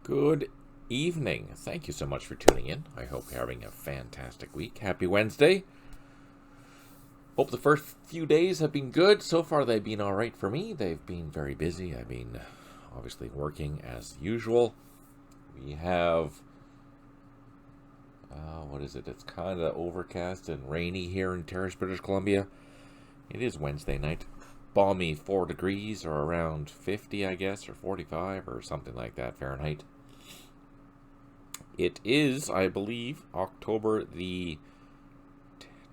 Good evening. Thank you so much for tuning in. I hope you're having a fantastic week. Happy Wednesday. Hope the first few days have been good. So far, they've been all right for me. They've been very busy. I've been obviously working as usual. We have, what is it? It's kind of overcast and rainy here in Terrace, British Columbia. It is Wednesday night. Balmy 4 degrees or around 50, I guess, or 45 or something like that Fahrenheit. It is, I believe, October the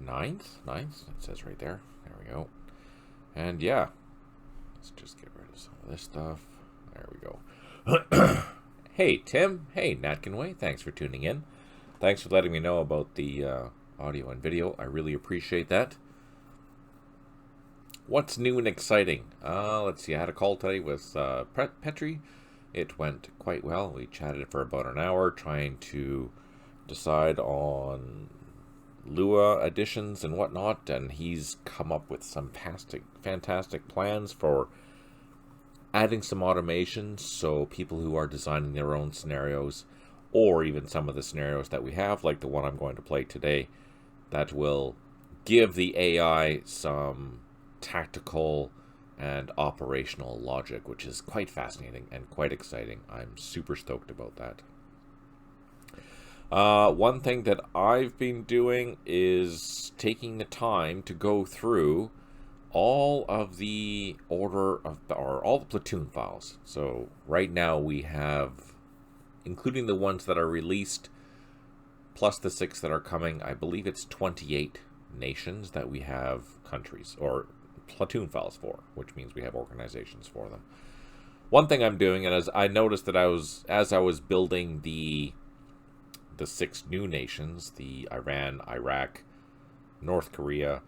9th. 9th, it says right there. There we go. And yeah, let's just get rid of some of this stuff. There we go. Hey, Tim. Hey, Natkinway. Thanks for tuning in. Thanks for letting me know about the audio and video. I really appreciate that. What's new and exciting? Let's see. I had a call today with Petri. It went quite well. We chatted for about an hour trying to decide on Lua additions and whatnot, and he's come up with some fantastic plans for adding some automation so people who are designing their own scenarios, or even some of the scenarios that we have, like the one I'm going to play today, that will give the AI some tactical and operational logic, which is quite fascinating and quite exciting. I'm super stoked about that. One thing that I've been doing is taking the time to go through all of the all the platoon files. So right now we have, including the ones that are released, plus the 6 that are coming, I believe it's 28 nations that we have countries, or platoon files for, which means we have organizations for them. One thing I'm doing, and as I noticed that as I was building the 6 new nations, the Iran, Iraq, North Korea,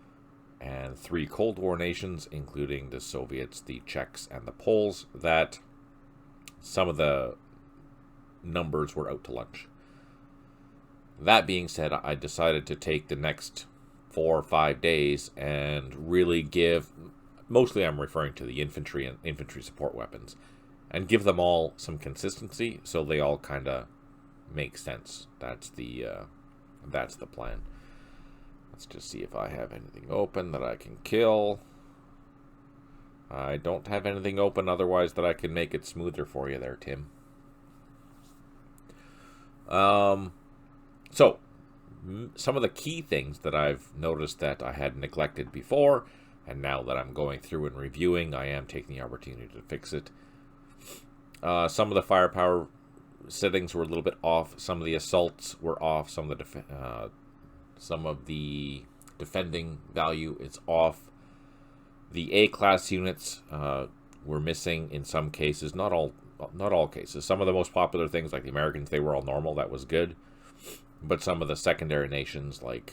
and 3 Cold War nations, including the Soviets, the Czechs, and the Poles, that some of the numbers were out to lunch. That being said, I decided to take the next 4 or 5 days and really give, mostly I'm referring to the infantry and infantry support weapons, and give them all some consistency so they all kind of make sense. That's the plan. Let's just see if I have anything open that I can kill. I don't have anything open otherwise that I can make it smoother for you there, Tim. So some of the key things that I've noticed that I had neglected before, and now that I'm going through and reviewing, I am taking the opportunity to fix it. Some of the firepower settings were a little bit off. Some of the assaults were off. Some of the defending value is off. The A-class units were missing in some cases. Not all cases. Some of the most popular things, like the Americans, they were all normal. That was good. But some of the secondary nations, like,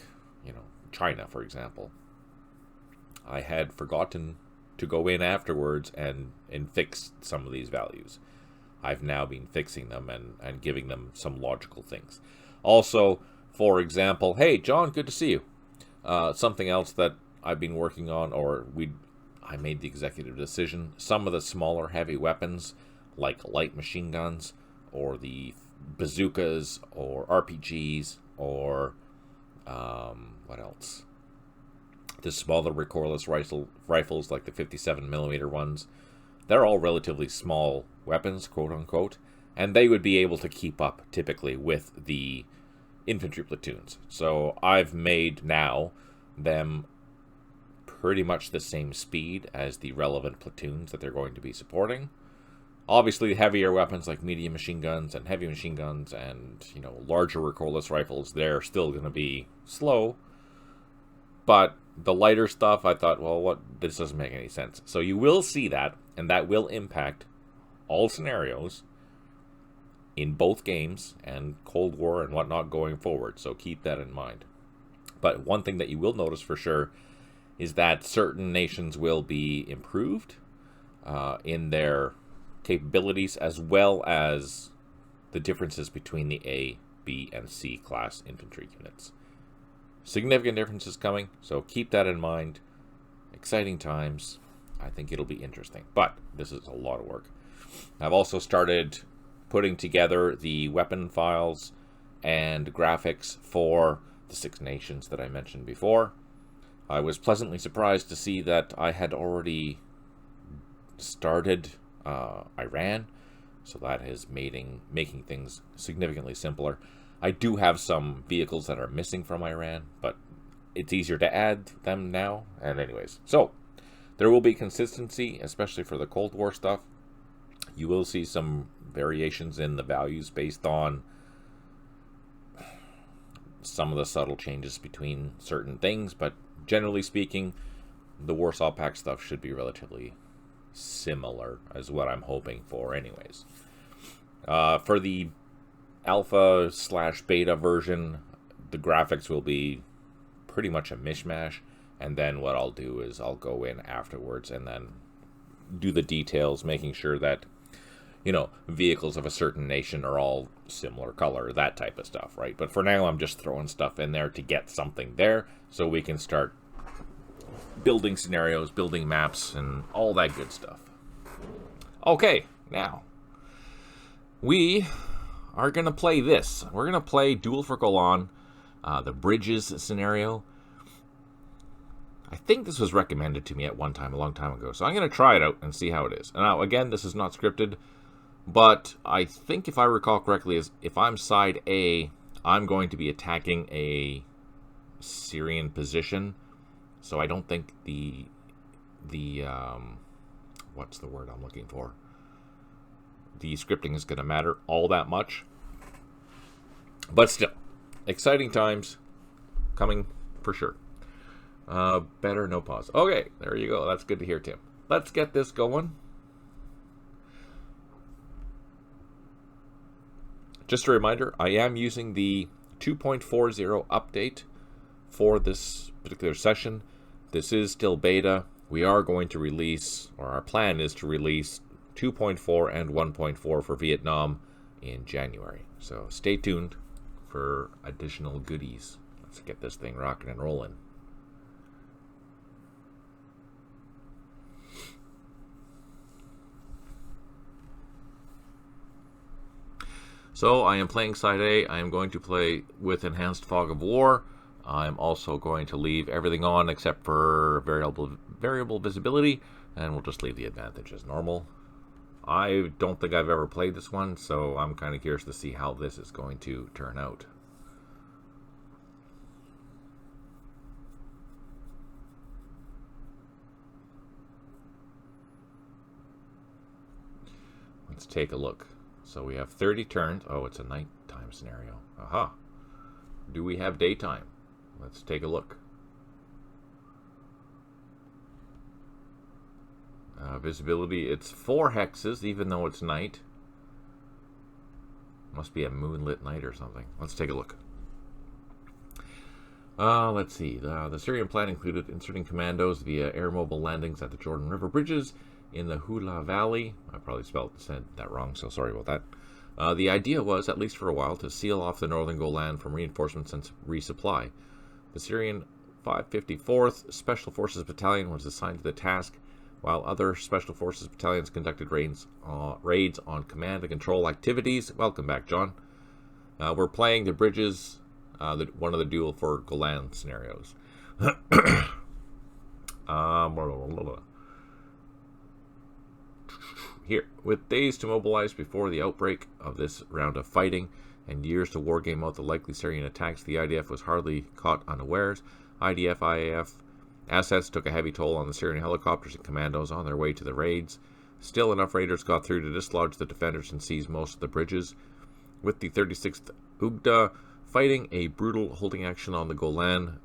China, for example, I had forgotten to go in afterwards and fix some of these values. I've now been fixing them and giving them some logical things. Also, for example, hey, John, good to see you. Something else that I've been working on, I made the executive decision, some of the smaller heavy weapons, like light machine guns, or the bazookas, or RPGs, or what else? The smaller recoilless rifles, like the 57mm ones. They're all relatively small weapons, quote unquote, and they would be able to keep up typically with the infantry platoons. So I've made now them pretty much the same speed as the relevant platoons that they're going to be supporting. Obviously, heavier weapons like medium machine guns and heavy machine guns and, larger recoilless rifles, they're still going to be slow. But the lighter stuff, I thought, this doesn't make any sense. So you will see that, and that will impact all scenarios in both games and Cold War and whatnot going forward. So keep that in mind. But one thing that you will notice for sure is that certain nations will be improved in their capabilities, as well as the differences between the A, B, and C class infantry units. Significant differences coming, so keep that in mind. Exciting times. I think it'll be interesting, but this is a lot of work. I've also started putting together the weapon files and graphics for the 6 nations that I mentioned before. I was pleasantly surprised to see that I had already started Iran, so that is making things significantly simpler. I do have some vehicles that are missing from Iran, but it's easier to add them now. And anyways, so there will be consistency, especially for the Cold War stuff. You will see some variations in the values based on some of the subtle changes between certain things, but generally speaking, the Warsaw Pact stuff should be relatively similar, is what I'm hoping for anyways. For the alpha/beta version, the graphics will be pretty much a mishmash, and then what I'll do is I'll go in afterwards and then do the details, making sure that, you know, vehicles of a certain nation are all similar color, that type of stuff, right? But for now, I'm just throwing stuff in there to get something there so we can start building scenarios, building maps, and all that good stuff. Okay, now we are going to play this. We're going to play Duel for Golan, the bridges scenario. I think this was recommended to me at one time, a long time ago. So I'm going to try it out and see how it is. And now, again, this is not scripted, but I think if I recall correctly, is if I'm side A, I'm going to be attacking a Syrian position. So I don't think the what's the word I'm looking for? The scripting is going to matter all that much. But still, exciting times coming for sure. Better no pause. Okay, there you go. That's good to hear, Tim. Let's get this going. Just a reminder, I am using the 2.40 update for this particular session. This is still beta. We are going to release, or our plan is to release 2.4 and 1.4 for Vietnam in January. So stay tuned for additional goodies. Let's get this thing rocking and rolling. So I am playing side A. I am going to play with enhanced fog of war. I'm also going to leave everything on except for variable visibility, and we'll just leave the advantage as normal. I don't think I've ever played this one, so I'm kind of curious to see how this is going to turn out. Let's take a look. So we have 30 turns. Oh, it's a nighttime scenario. Aha. Do we have daytime? Let's take a look. Visibility, it's 4 hexes, even though it's night. Must be a moonlit night or something. Let's take a look. Let's see. The Syrian plan included inserting commandos via air mobile landings at the Jordan River bridges in the Hula Valley. I probably said that wrong, so sorry about that. The idea was, at least for a while, to seal off the northern Golan from reinforcements and resupply. The Syrian 554th Special Forces Battalion was assigned to the task, while other Special Forces battalions conducted raids on command and control activities. Welcome back, John. We're playing the bridges, one of the Duel for Golan scenarios. Here, with days to mobilize before the outbreak of this round of fighting and years to wargame out the likely Syrian attacks, the IDF was hardly caught unawares. IDF assets took a heavy toll on the Syrian helicopters and commandos on their way to the raids. Still, enough raiders got through to dislodge the defenders and seize most of the bridges. With the 36th UGDA fighting a brutal holding action on the Golan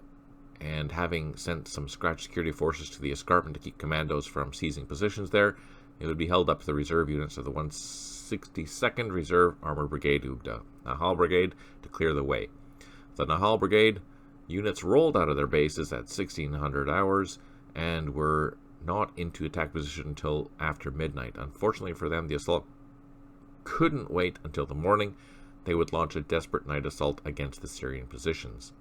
and having sent some scratch security forces to the escarpment to keep commandos from seizing positions there, it would be held up to the reserve units of the 162nd Reserve Armored Brigade UGDA, Nahal Brigade, to clear the way. The Nahal Brigade units rolled out of their bases at 1600 hours and were not into attack position until after midnight. Unfortunately for them, the assault couldn't wait until the morning. They would launch a desperate night assault against the Syrian positions.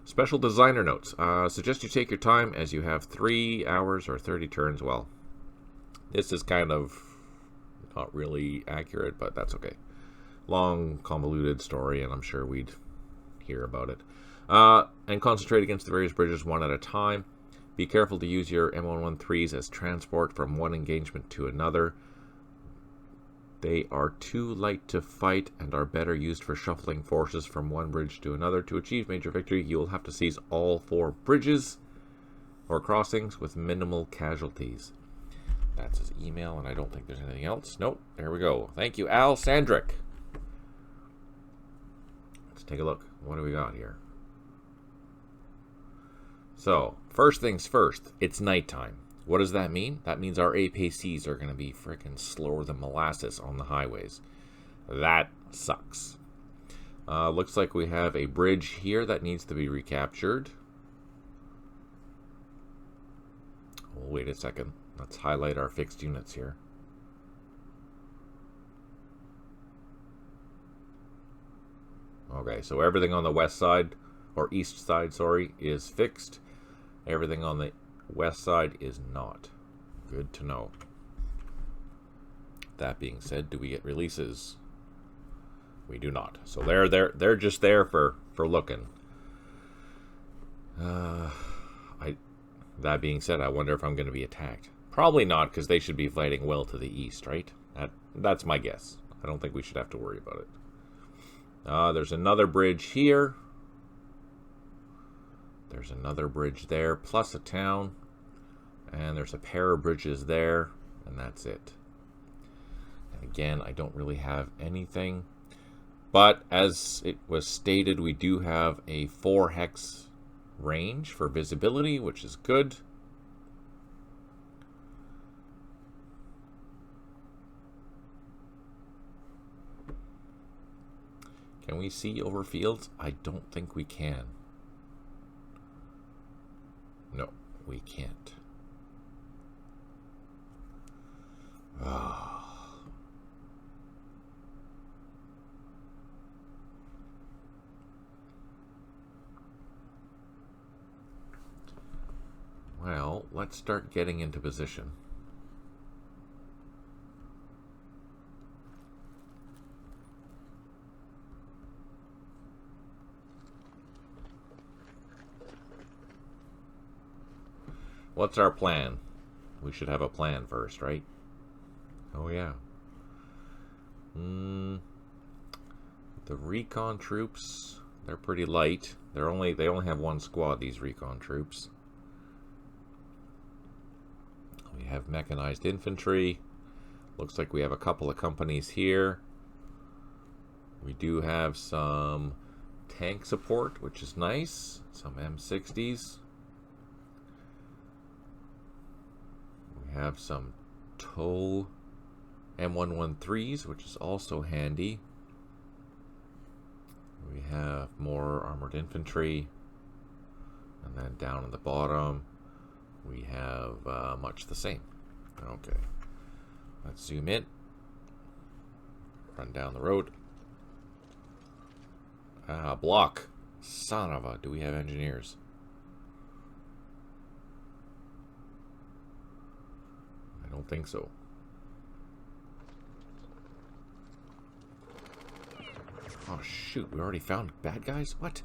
Special designer notes. Suggest you take your time as you have 3 hours or 30 turns. Well, this is kind of not really accurate, but that's okay. long, convoluted story, and I'm sure we'd hear about it. And concentrate against the various bridges one at a time. Be careful to use your M113s as transport from one engagement to another. They are too light to fight and are better used for shuffling forces from one bridge to another. To achieve major victory, you will have to seize all 4 bridges or crossings with minimal casualties. That's his email, and I don't think there's anything else. Nope, there we go. Thank you, Al Sandrick. Let's take a look. What do we got here? So, first things first, it's nighttime. What does that mean? That means our APCs are going to be freaking slower than molasses on the highways. That sucks. Looks like we have a bridge here that needs to be recaptured. Oh, wait a second. Let's highlight our fixed units here. Okay, so everything on the west side, or east side, sorry, is fixed. Everything on the west side is not. Good to know. That being said, do we get releases? We do not. So they're just there for looking. That being said, I wonder if I'm going to be attacked. Probably not, because they should be fighting well to the east, right? That's my guess. I don't think we should have to worry about it. There's another bridge here. There's another bridge there, plus a town. And there's a pair of bridges there, and that's it. And again, I don't really have anything. But as it was stated, we do have a 4 hex range for visibility, which is good. Can we see over fields? I don't think we can. No, we can't. Well, let's start getting into position. What's our plan? We should have a plan first, right? Oh yeah. The recon troops, they're pretty light. They only have 1 squad, these recon troops. We have mechanized infantry. Looks like we have a couple of companies here. We do have some tank support, which is nice. Some M60s. We have some TOW M113s, which is also handy. We have more armored infantry. And then down at the bottom, we have much the same. Okay. Let's zoom in. Run down the road. Block. Son of a... Do we have engineers? I don't think so. Oh, shoot. We already found bad guys? What?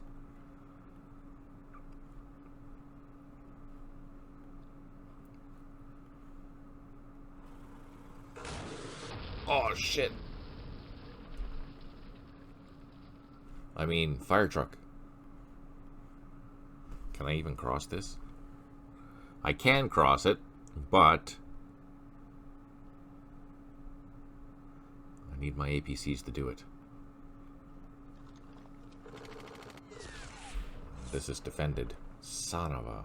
Oh, shit. I mean, fire truck. Can I even cross this? I can cross it, but I need my APCs to do it. This is defended. Son of a...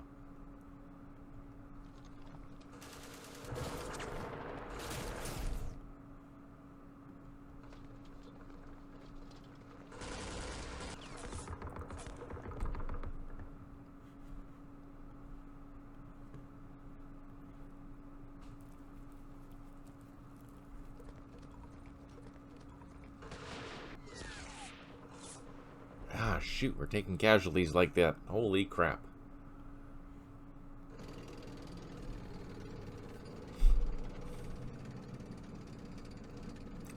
Shoot, we're taking casualties like that. Holy crap.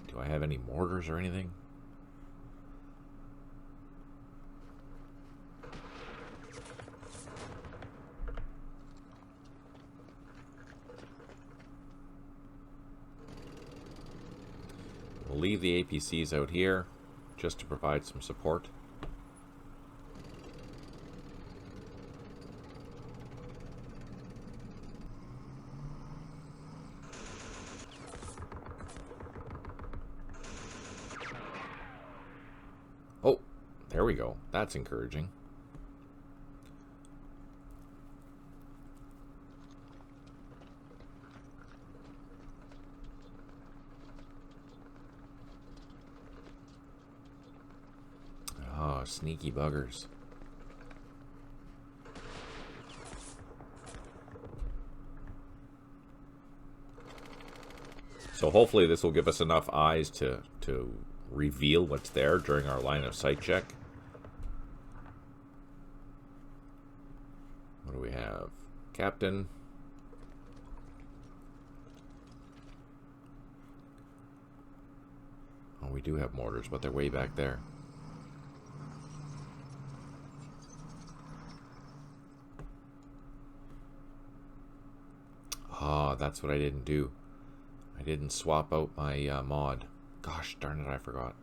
Do I have any mortars or anything? leave the APCs out here just to provide some support. Oh, there we go. That's encouraging. Oh, sneaky buggers. So hopefully this will give us enough eyes to reveal what's there during our line of sight check. What do we have? Captain. Oh, we do have mortars, but they're way back there. Ah, that's what I didn't do. I didn't swap out my mod. Gosh darn it, I forgot.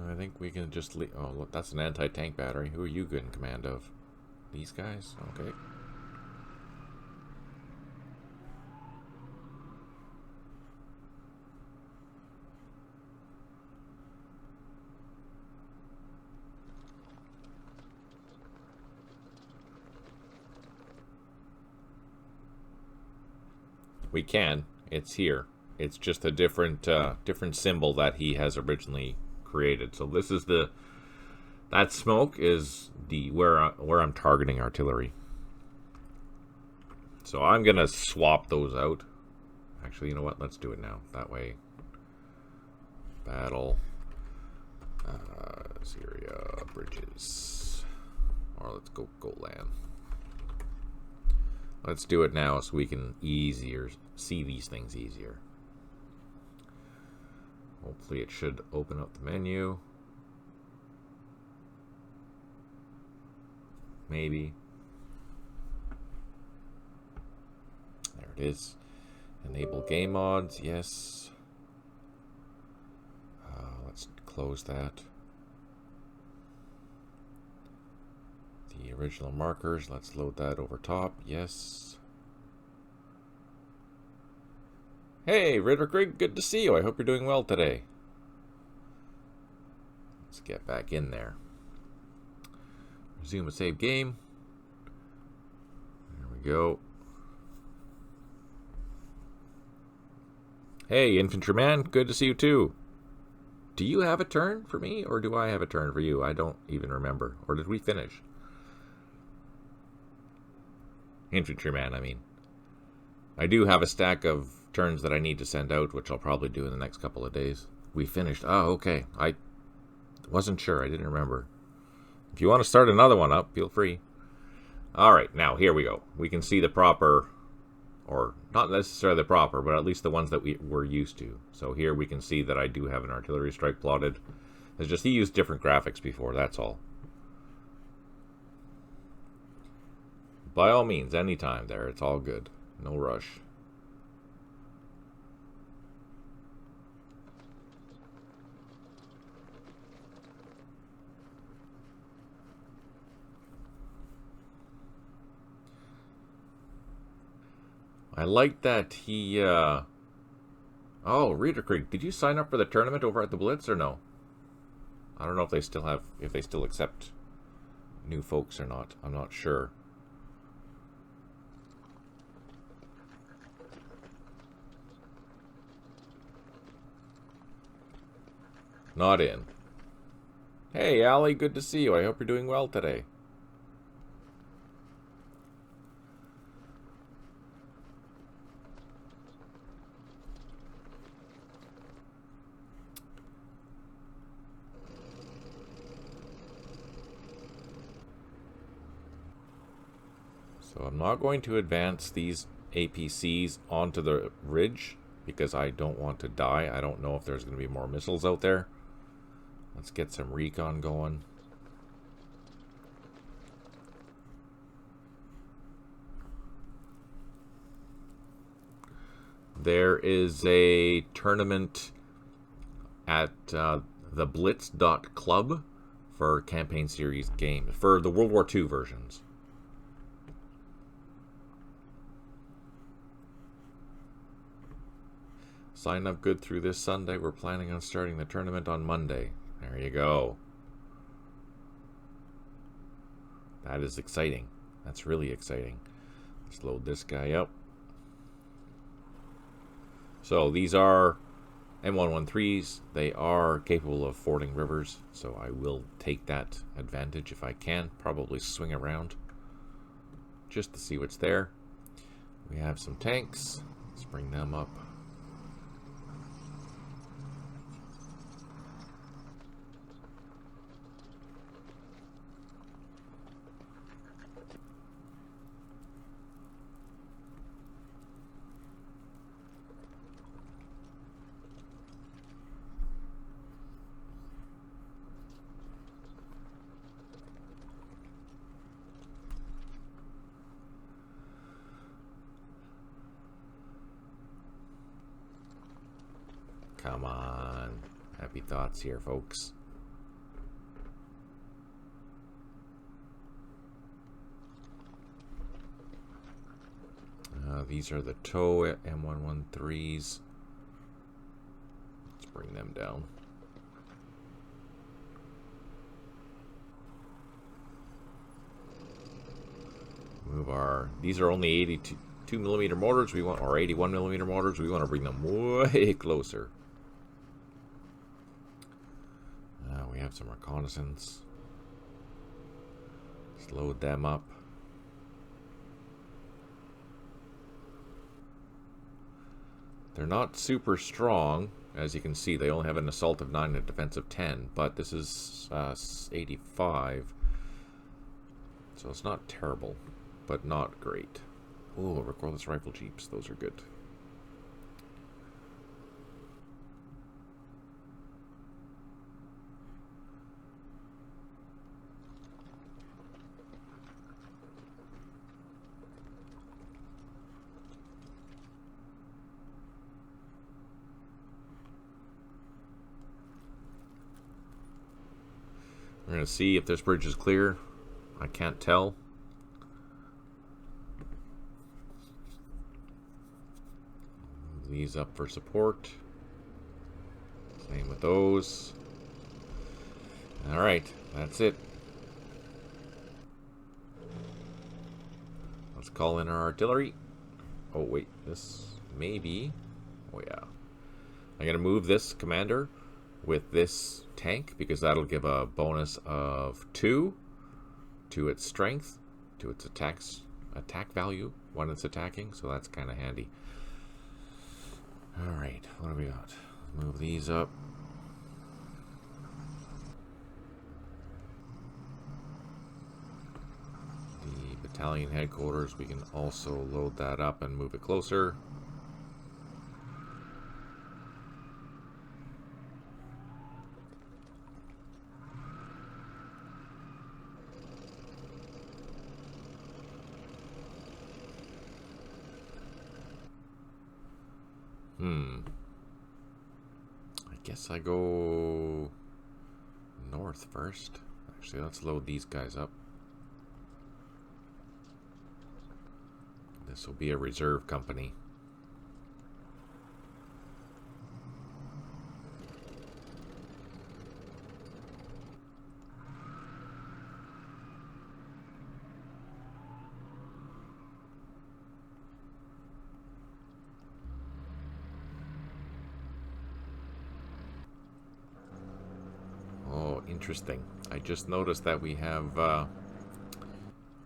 I think we can just leave. Oh, look, that's an anti-tank battery. Who are you good in command of? These guys? Okay. We can. It's here. It's just a different different symbol that he has originally created. So this is that smoke is the where I'm targeting artillery. So I'm gonna swap those out. Actually, you know what? Let's do it now. That way, battle, Syria bridges, or let's go Golan. Let's do it now so we can easier see these things easier. Hopefully it should open up the menu. Maybe. There it is. Enable game mods, yes. Let's close that. The original markers, let's load that over top, yes. Hey, Ritterkrig, good to see you. I hope you're doing well today. Let's get back in there. Resume a save game. There we go. Hey, infantryman, good to see you too. Do you have a turn for me, or do I have a turn for you? I don't even remember. Or did we finish? Infantryman, I mean. I do have a stack of turns that I need to send out, which I'll probably do in the next couple of days. We finished. Oh, okay. I wasn't sure. I didn't remember. If you want to start another one up, feel free. All right, now here we go. We can see the proper, or not necessarily the proper, but at least the ones that we're used to. So here we can see that I do have an artillery strike plotted. It's just he used different graphics before, that's all. By all means, anytime there. It's all good. No rush. I like that he, Oh, Ritterkrig, did you sign up for the tournament over at the Blitz or no? I don't know if they still have, if they still accept new folks or not. I'm not sure. Not in. Hey, Allie, good to see you. I hope you're doing well today. So I'm not going to advance these APCs onto the ridge because I don't want to die. I don't know if there's going to be more missiles out there. Let's get some recon going. There is a tournament at theblitz.club for campaign series games, for the World War II versions. Sign up good through this Sunday. We're planning on starting the tournament on Monday. There you go. That is exciting. That's really exciting. Let's load this guy up. So these are M113s. They are capable of fording rivers, so I will take that advantage if I can. Probably swing around just to see what's there. We have some tanks. Let's bring them up. Come on. Happy thoughts here, folks. These are the TOW M113s. Let's bring them down. Move our... These are only 82mm mortars. We want, or 81mm mortars. We want to bring them way closer. We have some reconnaissance. Let's load them up. They're not super strong. As you can see, they only have an assault of 9 and a defense of 10. But this is 85. So it's not terrible, but not great. Oh, recordless rifle jeeps. Those are good. We're going to see if this bridge is clear. I can't tell. Move these up for support. Same with those. Alright, that's it. Let's call in our artillery. Oh wait, this may be... Oh yeah. I'm going to move this commander with this tank because that'll give a bonus of 2 to its strength, to its attack value when it's attacking, so that's kind of handy. Alright, what do we got? Move these up. The battalion headquarters, we can also load that up and move it closer. I guess I go north first. Actually, let's load these guys up. This will be a reserve company. Interesting. I just noticed that we have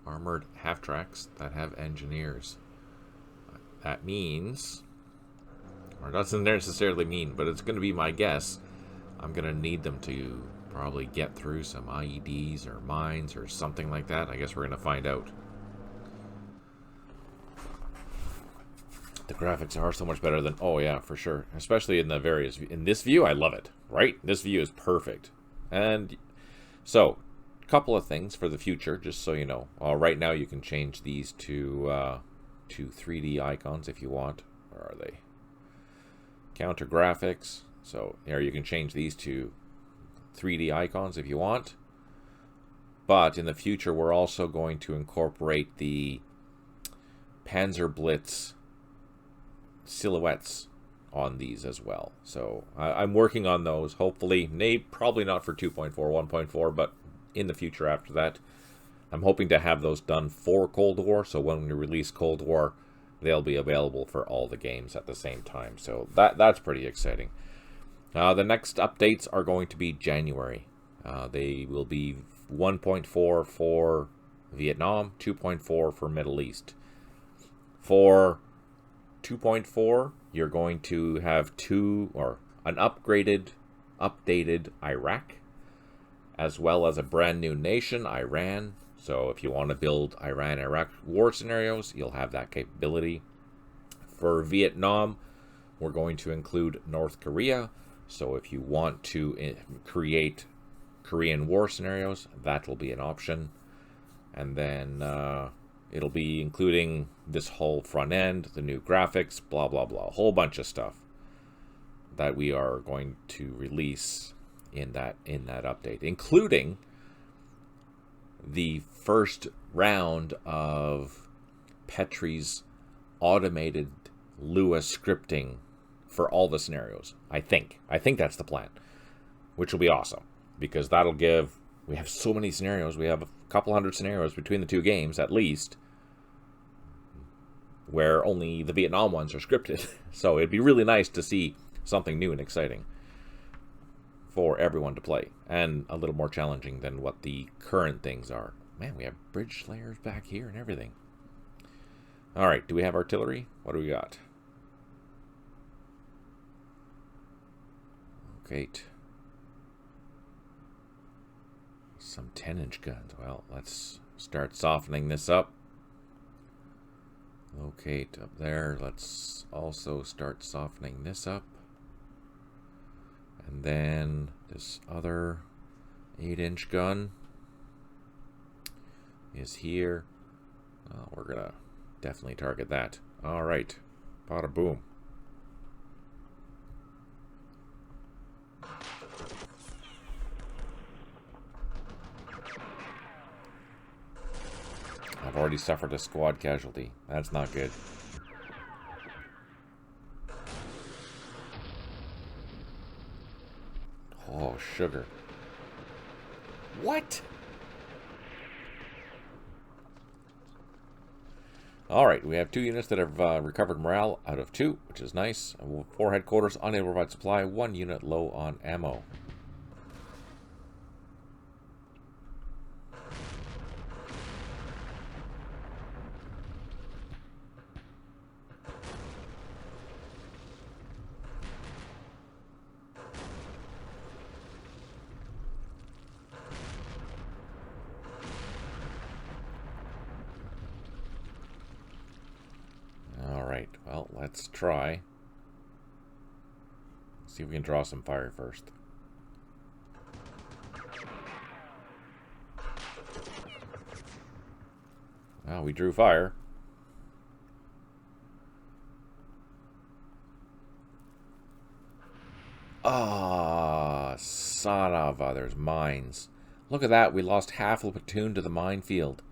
armored half-tracks that have engineers. That means, or doesn't necessarily mean, but it's going to be my guess, I'm going to need them to probably get through some IEDs or mines or something like that. I guess we're going to find out. The graphics are so much better than... Oh, yeah, for sure. Especially in the various... In this view, I love it. Right? This view is perfect. And so, a couple of things for the future, just so you know. Right now, you can change these to 3D icons if you want. Where are they? Counter graphics. So, here you can change these to 3D icons if you want. But in the future, we're also going to incorporate the Panzer Blitz silhouettes on these as well. So I'm working on those. Hopefully, probably not for 2.4, 1.4, but in the future after that. I'm hoping to have those done for Cold War, so when we release Cold War, they'll be available for all the games at the same time. So that's pretty exciting. The next updates are going to be January. They will be 1.4 for Vietnam, 2.4 for Middle East. For 2.4, you're going to have an updated Iraq, as well as a brand new nation, Iran. So if you want to build Iran-Iraq war scenarios, you'll have that capability. For Vietnam, we're going to include North Korea. So if you want to create Korean war scenarios, that will be an option. And then it'll be including this whole front end, the new graphics, blah, blah, blah. A whole bunch of stuff that we are going to release in that update, including the first round of Petri's automated Lua scripting for all the scenarios. I think that's the plan, which will be awesome, because that'll give... We have so many scenarios. We have a couple hundred scenarios between the two games, at least, where only the Vietnam ones are scripted. So it'd be really nice to see something new and exciting for everyone to play, and a little more challenging than what the current things are. Man, we have bridge slayers back here and everything. All right, do we have artillery? What do we got? Okay. Some 10-inch guns. Well, let's start softening this up. Locate up there. Let's also start softening this up. And then this other 8-inch gun is here. We're going to definitely target that. All right. Bada boom. I've already suffered a squad casualty. That's not good. Oh, sugar. What? Alright, we have 2 units that have recovered morale out of 2, which is nice. 4 headquarters unable to provide supply. 1 unit low on ammo. Well, let's try. See if we can draw some fire first. Well, we drew fire. Ah, son of a... There's mines. Look at that. We lost half a platoon to the minefield.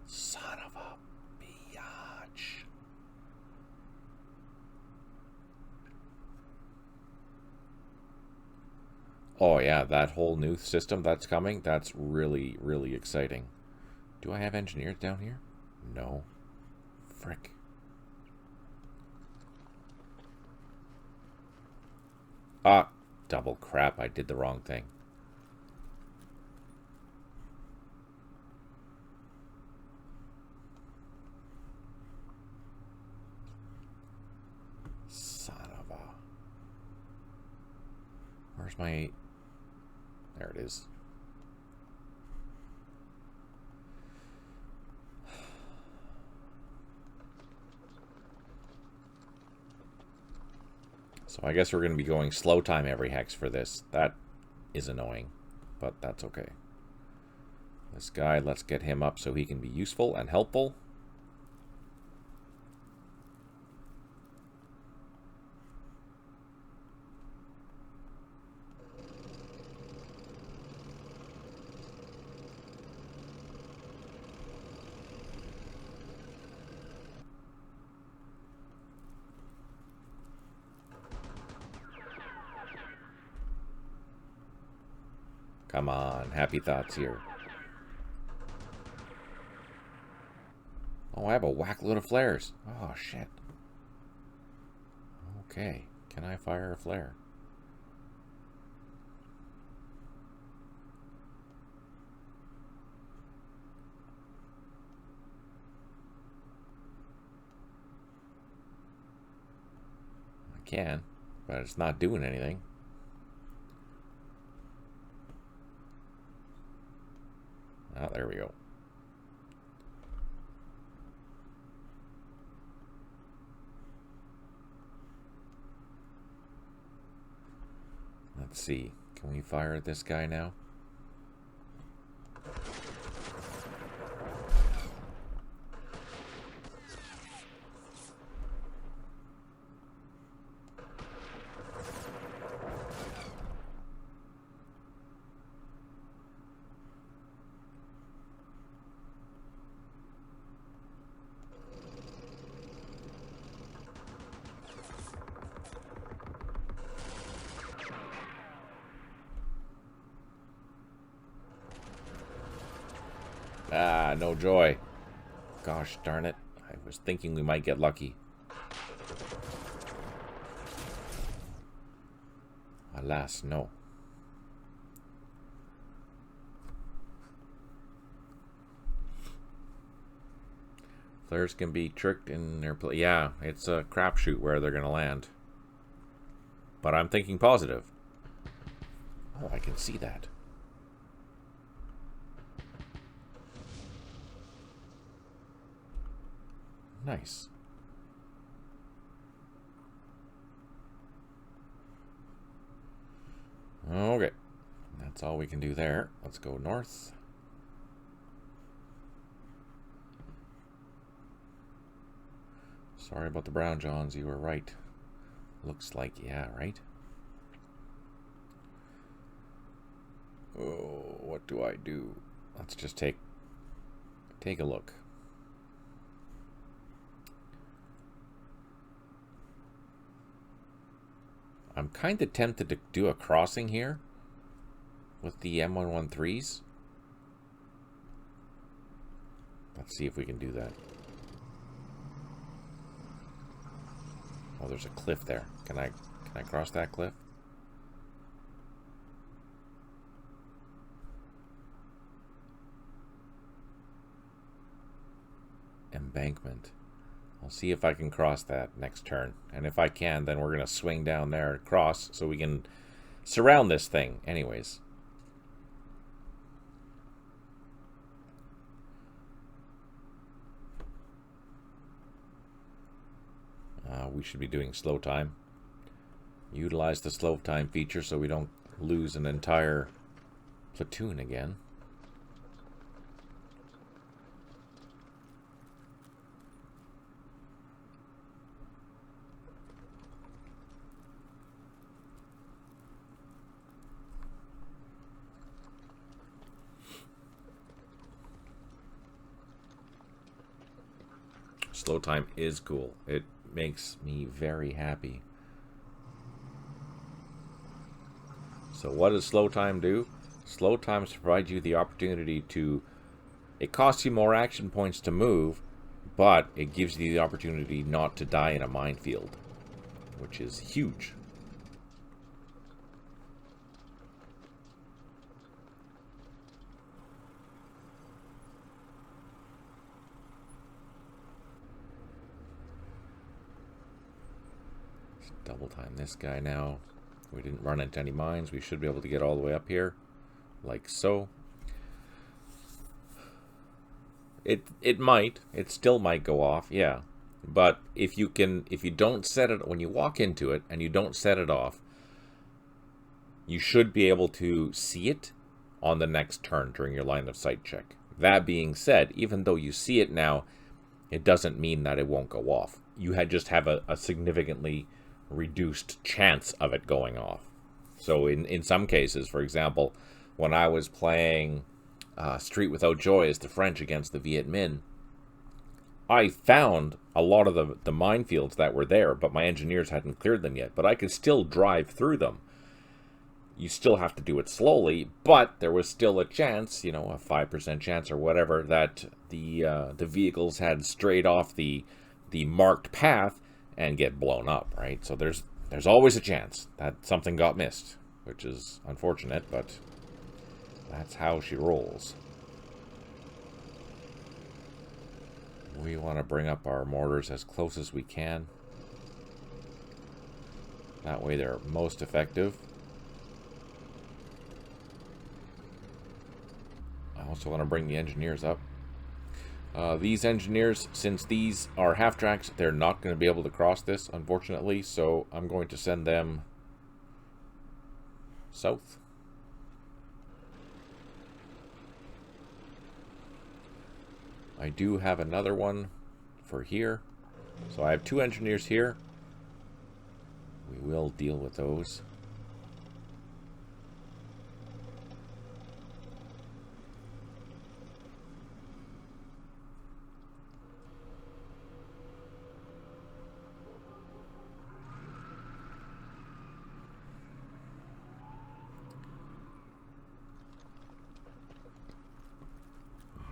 Son of a biatch. Oh, yeah. That whole new system that's coming, that's really, really exciting. Do I have engineers down here? No. Frick. Ah, double crap. I did the wrong thing. Son of a... Where's my... There it is. So I guess we're going to be going slow time every hex for this. That is annoying, but that's okay. This guy, let's get him up so he can be useful and helpful. Come on, happy thoughts here. Oh, I have a whack load of flares. Oh, shit. Okay, can I fire a flare? I can, but it's not doing anything. Oh, there we go. Let's see. Can we fire at this guy now? Ah, no joy. Gosh darn it. I was thinking we might get lucky. Alas, no. Flares can be tricked in their place. Yeah, it's a crapshoot where they're going to land. But I'm thinking positive. Oh, I can see that. Nice. Okay. That's all we can do there. Let's go north. Sorry about the Brown Johns. You were right. Looks like, yeah, right? Oh, what do I do? Let's just take a look. I'm kind of tempted to do a crossing here with the M113s. Let's see if we can do that. Oh, there's a cliff there. Can I cross that cliff? Embankment. I'll see if I can cross that next turn. And if I can, then we're going to swing down there and cross so we can surround this thing. Anyways. We should be doing slow time. Utilize the slow time feature so we don't lose an entire platoon again. Slow time is cool. It makes me very happy. So what does slow time do? Slow times provide you the opportunity to... It costs you more action points to move, but it gives you the opportunity not to die in a minefield, which is huge. Double time this guy now. We didn't run into any mines. We should be able to get all the way up here, like so. It might. It still might go off, yeah. But if you don't set it, when you walk into it and you don't set it off, you should be able to see it on the next turn during your line of sight check. That being said, even though you see it now, it doesn't mean that it won't go off. You just have a significantly reduced chance of it going off. So in some cases, for example, when I was playing Street Without Joy as the French against the Viet Minh, I found a lot of the minefields that were there, but my engineers hadn't cleared them yet. But I could still drive through them. You still have to do it slowly, but there was still a chance, a 5% chance or whatever, that the vehicles had strayed off the marked path and get blown up, right? So there's always a chance that something got missed, which is unfortunate, but that's how she rolls. We want to bring up our mortars as close as we can. That way they're most effective. I also want to bring the engineers up. These engineers, since these are half-tracks, they're not going to be able to cross this, unfortunately, so I'm going to send them south. I do have another one for here. So I have 2 engineers here. We will deal with those.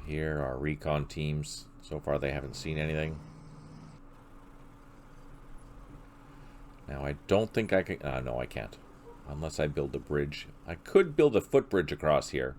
Here are recon teams. So far they haven't seen anything. Now I don't think I can... no, I can't. Unless I build a bridge. I could build a footbridge across here.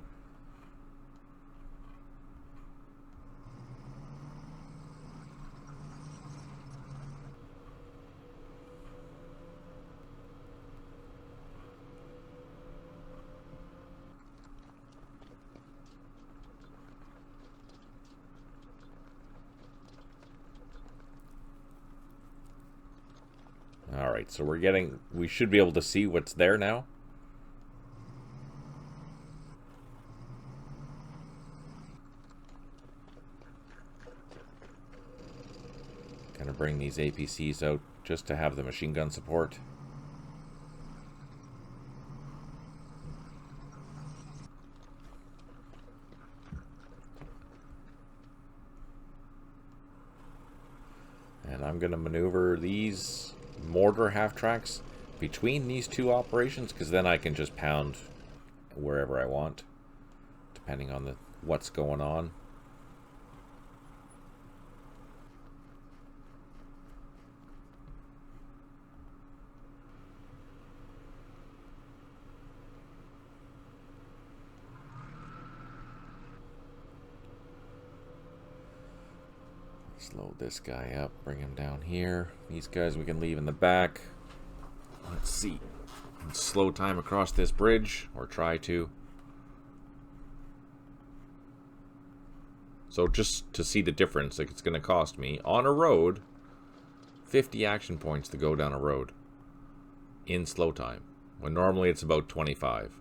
Alright, so we should be able to see what's there now. Gonna bring these APCs out just to have the machine gun support. And I'm gonna maneuver these mortar half-tracks between these 2 operations, because then I can just pound wherever I want, depending on what's going on. Load this guy up, bring him down here. These guys we can leave in the back. Let's see. Slow time across this bridge, or try to. So just to see the difference, like it's going to cost me, on a road, 50 action points to go down a road in slow time, when normally it's about 25.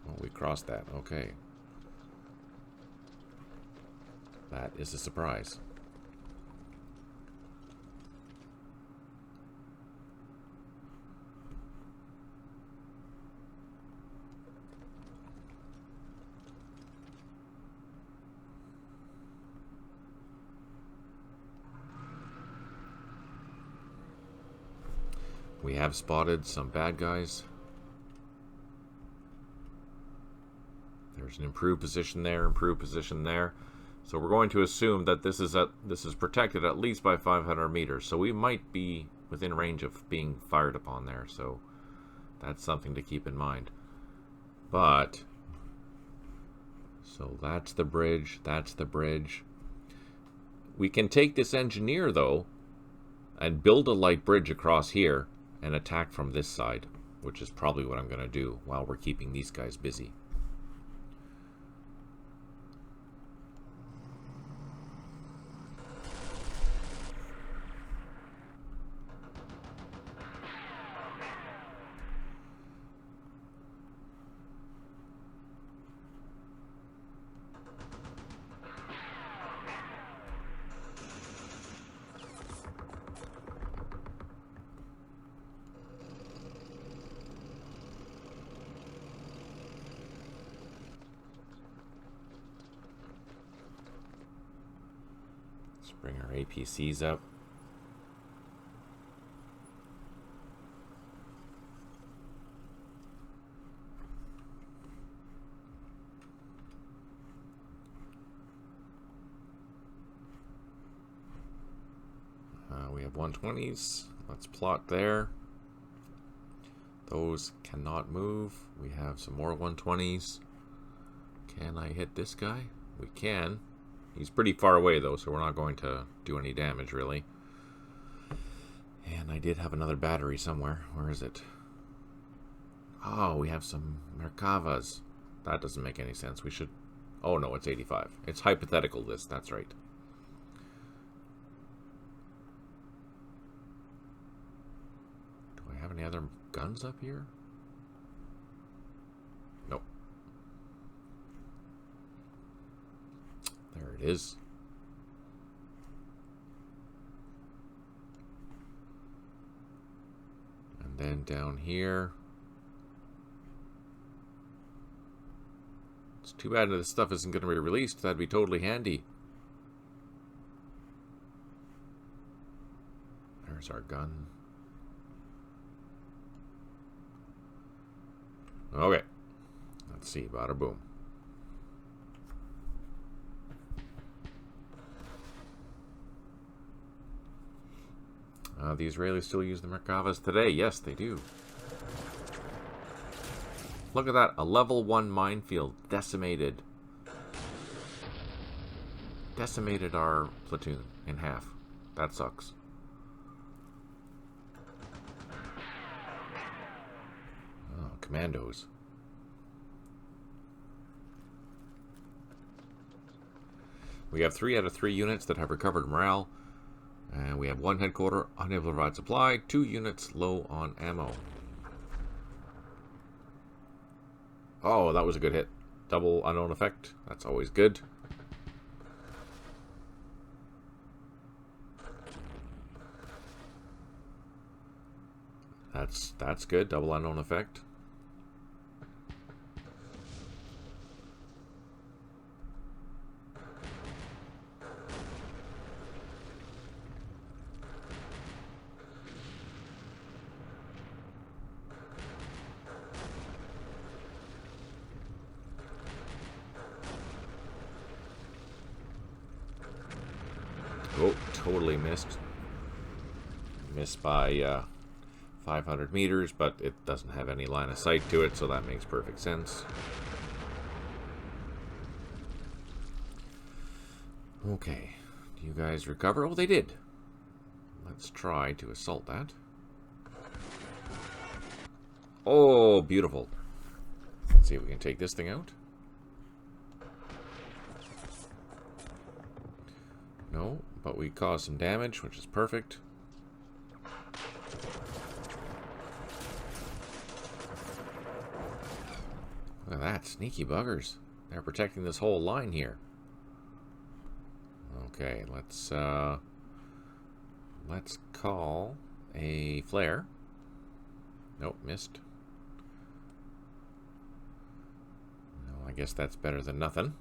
Oh, we crossed that. Okay. That is a surprise. We have spotted some bad guys. There's an improved position there, improved position there. So we're going to assume that this is protected at least by 500 meters. So we might be within range of being fired upon there. So that's something to keep in mind. But so that's the bridge. That's the bridge. We can take this engineer though and build a light bridge across here and attack from this side, which is probably what I'm going to do while we're keeping these guys busy. Let's bring our APCs up. We have 120s. Let's plot there. Those cannot move. We have some more 120s. Can I hit this guy? We can. He's pretty far away though, so we're not going to do any damage really. And I did have another battery somewhere. Where is it? Oh, we have some Merkavas. That doesn't make any sense. We should... Oh no, it's 85. It's hypothetical this, that's right. Do I have any other guns up here? Nope. There it is. And then down here... It's too bad this stuff isn't going to be released. That'd be totally handy. There's our gun. Okay. Let's see. Bada boom. The Israelis still use the Merkavas today. Yes, they do. Look at that. A level 1 minefield. Decimated. Decimated our platoon in half. That sucks. Oh, commandos. We have 3 out of 3 units that have recovered morale. And we have 1 headquarter unable to provide supply. 2 units low on ammo. Oh, that was a good hit. Double unknown effect. That's always good. That's good. Double unknown effect. Oh, totally missed. Missed by 500 meters, but it doesn't have any line of sight to it, so that makes perfect sense. Okay, do you guys recover? Oh, they did. Let's try to assault that. Oh, beautiful. Let's see if we can take this thing out. No, but we caused some damage, which is perfect. Look at that, sneaky buggers. They're protecting this whole line here. Okay, let's call a flare. Nope, missed. No, I guess that's better than nothing.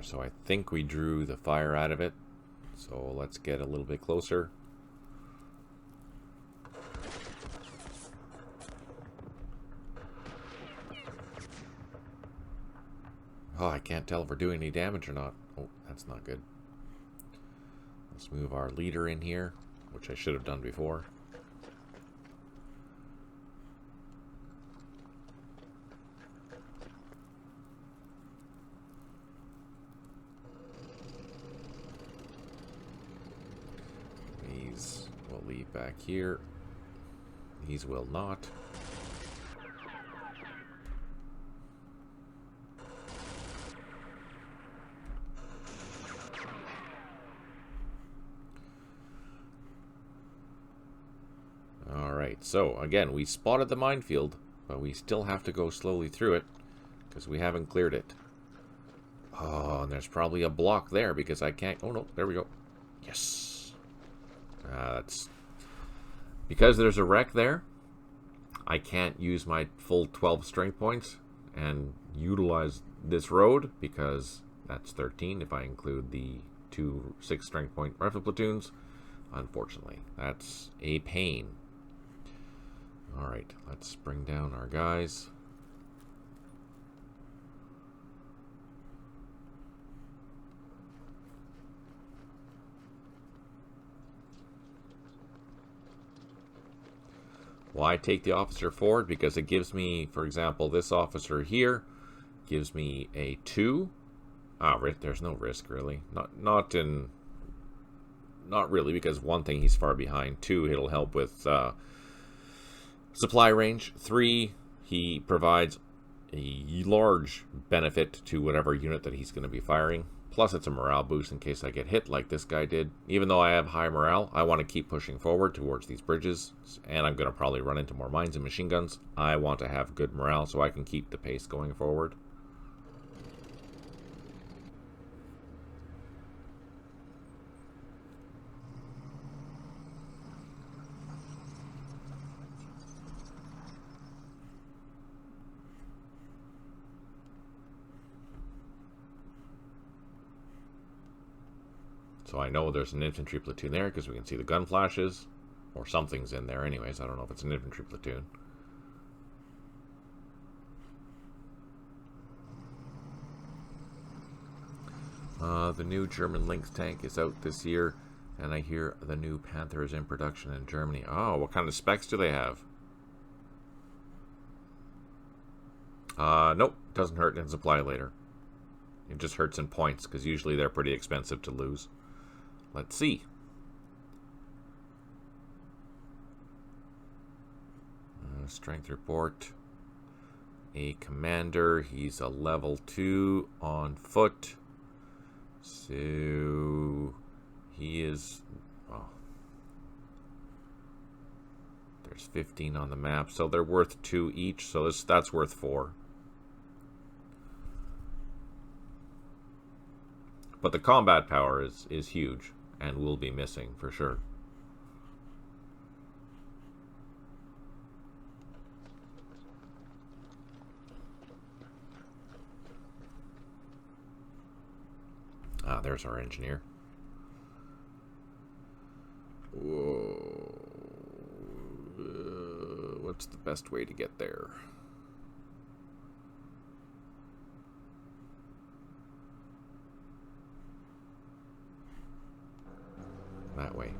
So I think we drew the fire out of it. So let's get a little bit closer. Oh, I can't tell if we're doing any damage or not. Oh, that's not good. Let's move our leader in here, which I should have done before. These will leave back here. These will not. Alright, so again, we spotted the minefield. but we still have to go slowly through it because we haven't cleared it. Oh, and there's probably a block there because I can't... Oh, no, there we go. Yes. That's... Because there's a wreck there, I can't use my full 12 strength points and utilize this road because that's 13 if I include the 2 6 strength point rifle platoons. Unfortunately, that's a pain. Alright, let's bring down our guys. Why take the officer forward? Because it gives me, for example, this officer here gives me a 2. There's no risk really. Not really, because one thing, he's far behind. 2, it'll help with supply range. 3, he provides a large benefit to whatever unit that he's going to be firing. Plus, it's a morale boost in case I get hit like this guy did. Even though I have high morale, I want to keep pushing forward towards these bridges. And I'm going to probably run into more mines and machine guns. I want to have good morale so I can keep the pace going forward. So I know there's an infantry platoon there because we can see the gun flashes. Or something's in there anyways. I don't know if it's an infantry platoon. The new German Lynx tank is out this year. And I hear the new Panther is in production in Germany. Oh, what kind of specs do they have? Nope. Doesn't hurt in supply later. It just hurts in points because usually they're pretty expensive to lose. Let's see. Strength report. A commander. He's a level 2 on foot. So he is... Oh, there's 15 on the map. So they're worth 2 each. So that's worth 4. But the combat power is huge. And will be missing for sure. There's our engineer. Whoa. What's the best way to get there? That way.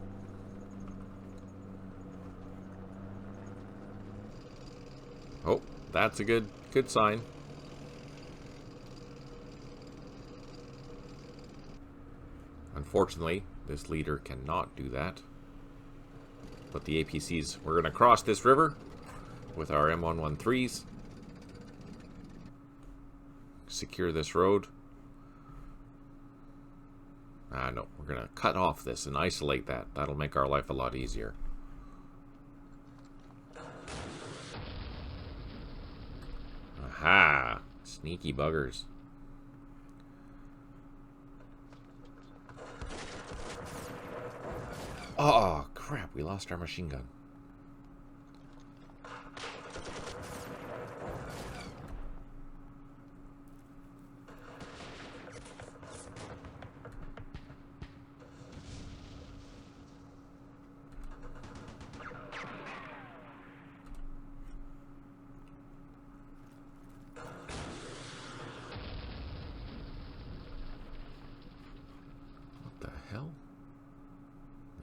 Oh, that's a good sign. Unfortunately, this leader cannot do that. But the APCs, we're going to cross this river with our M113s. Secure this road. No, we're going to cut off this and isolate that. That'll make our life a lot easier. Aha! Sneaky buggers. Oh, crap. We lost our machine gun.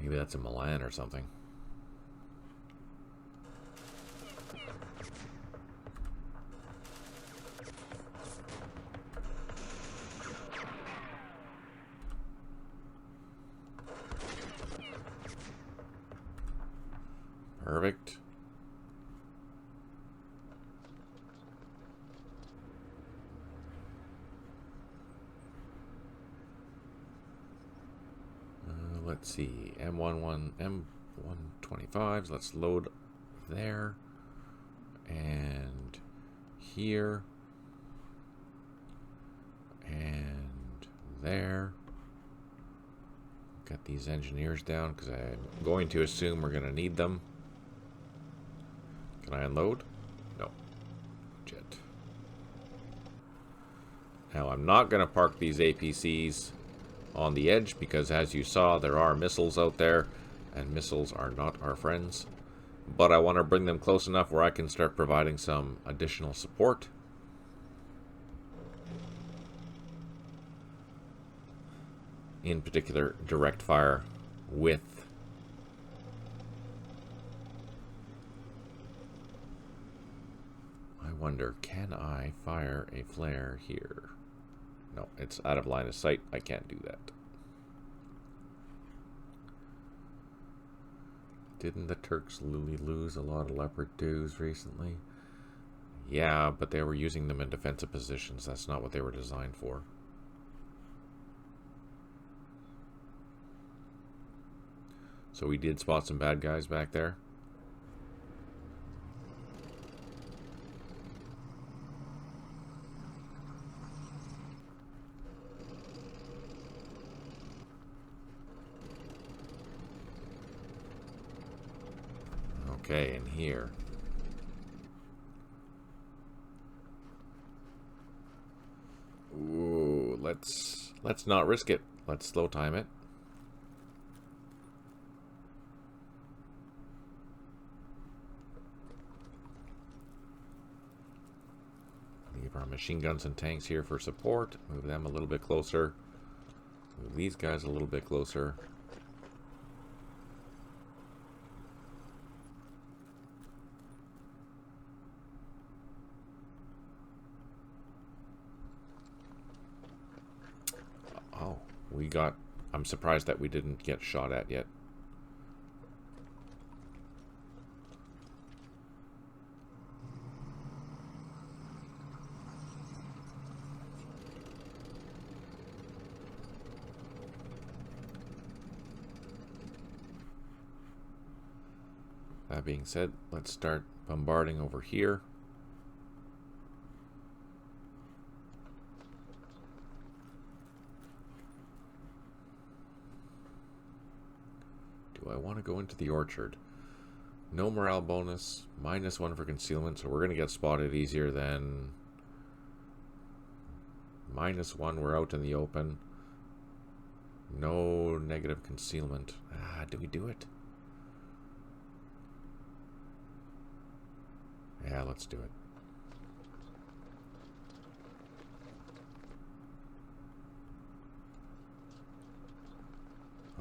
Maybe that's in Milan or something. Perfect. Let's see, M125s, let's load there. And here. And there. Got these engineers down because I'm going to assume we're going to need them. Can I unload? No. Jet. Now I'm not going to park these APCs on the edge because, as you saw, there are missiles out there, and missiles are not our friends. But I want to bring them close enough where I can start providing some additional support. In particular, direct fire with I wonder, can I fire a flare here? No, it's out of line of sight. I can't do that. Didn't the Turks really lose a lot of Leopard 2s recently? Yeah, but they were using them in defensive positions. That's not what they were designed for. So we did spot some bad guys back there. Okay, and here. Ooh, let's not risk it. Let's slow time it. Leave our machine guns and tanks here for support. Move them a little bit closer. Move these guys a little bit closer. Oh, we got... I'm surprised that we didn't get shot at yet. That being said, let's start bombarding over here. Do I want to go into the orchard? No morale bonus, -1 for concealment, so we're going to get spotted easier than -1. We're out in the open. No negative concealment. Do we do it? Yeah, let's do it.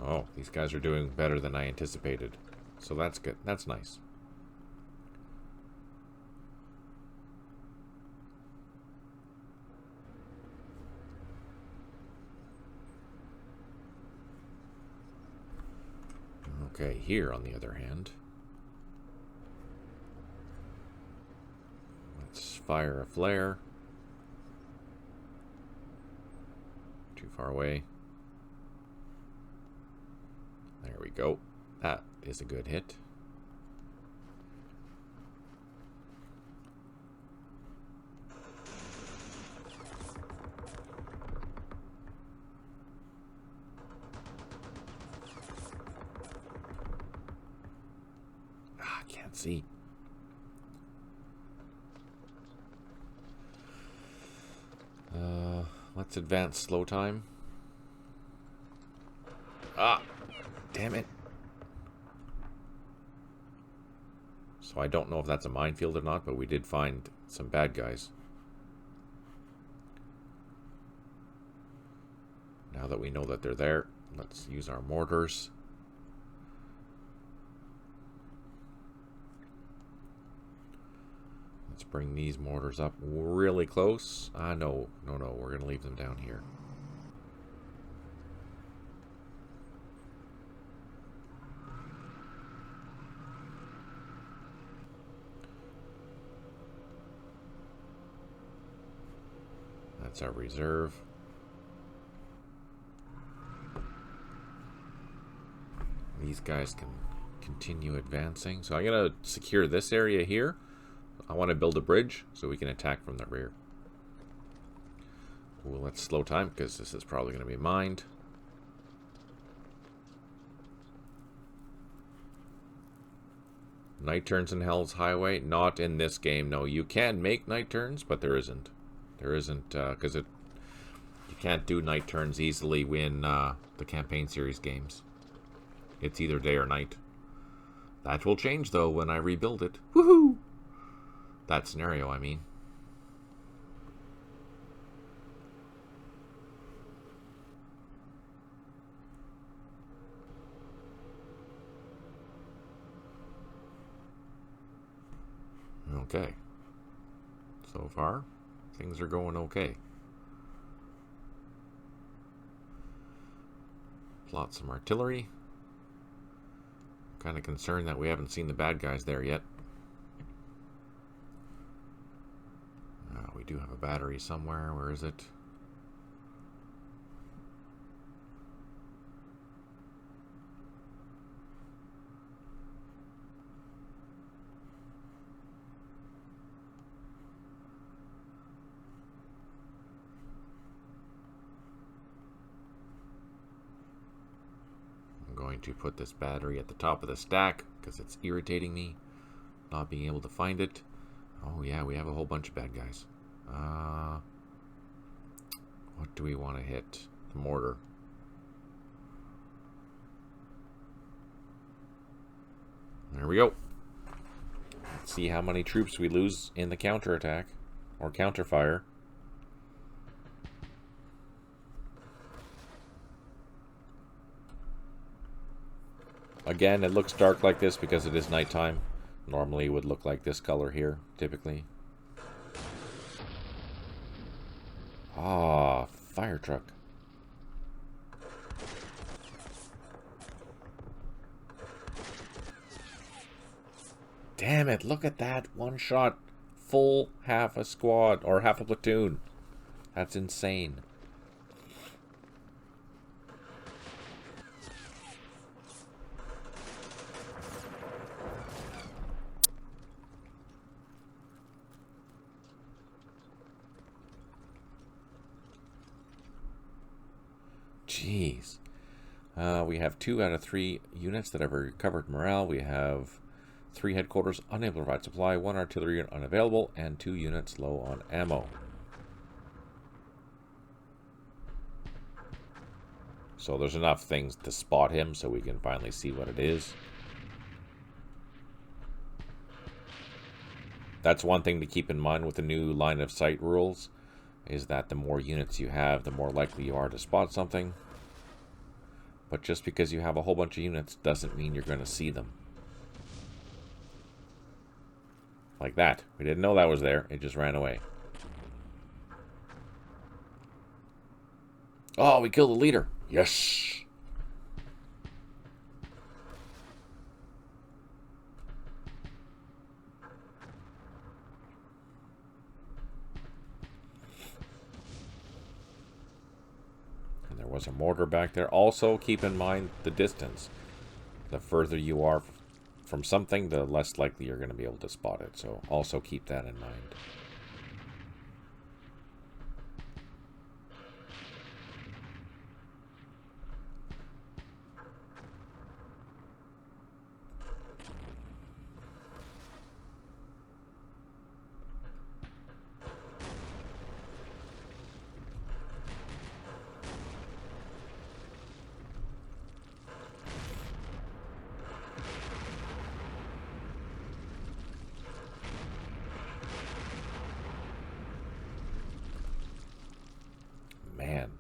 Oh, these guys are doing better than I anticipated. So that's good. That's nice. Okay, here on the other hand, let's fire a flare. Too far away. There we go. That is a good hit. I can't see. Let's advance slow time. Damn it. So I don't know if that's a minefield or not, but we did find some bad guys. Now that we know that they're there, let's use our mortars. Let's bring these mortars up really close. No, we're going to leave them down here. That's our reserve. These guys can continue advancing. So I'm going to secure this area here. I want to build a bridge so we can attack from the rear. Well, let's slow time because this is probably going to be mined. Night turns in Hell's Highway? Not in this game, no. You can make night turns, but there isn't. There isn't, because you can't do night turns easily in the campaign series games. It's either day or night. That will change, though, when I rebuild it. Woohoo! That scenario, I mean. Okay. So far, things are going okay. Plot some artillery. Kind of concerned that we haven't seen the bad guys there yet. We do have a battery somewhere. Where is it? I'm going to put this battery at the top of the stack because it's irritating me not being able to find it. Oh yeah, we have a whole bunch of bad guys. What do we want to hit? The mortar. There we go. Let's see how many troops we lose in the counterattack or counterfire. Again, it looks dark like this because it is nighttime. Normally it would look like this color here, typically. Ah, fire truck. Damn it, look at that. One shot. Full half a squad, or half a platoon. That's insane. Jeez. We have 2 out of 3 units that have recovered morale. We have 3 headquarters unable to provide supply, 1 artillery unit unavailable, and 2 units low on ammo. So there's enough things to spot him so we can finally see what it is. That's one thing to keep in mind with the new line of sight rules, is that the more units you have, the more likely you are to spot something. But just because you have a whole bunch of units doesn't mean you're going to see them. Like that. We didn't know that was there. It just ran away. Oh, we killed the leader. Yes! And there was a mortar back there. Also, keep in mind the distance. The further you are from something, the less likely you're going to be able to spot it. So also keep that in mind. Man.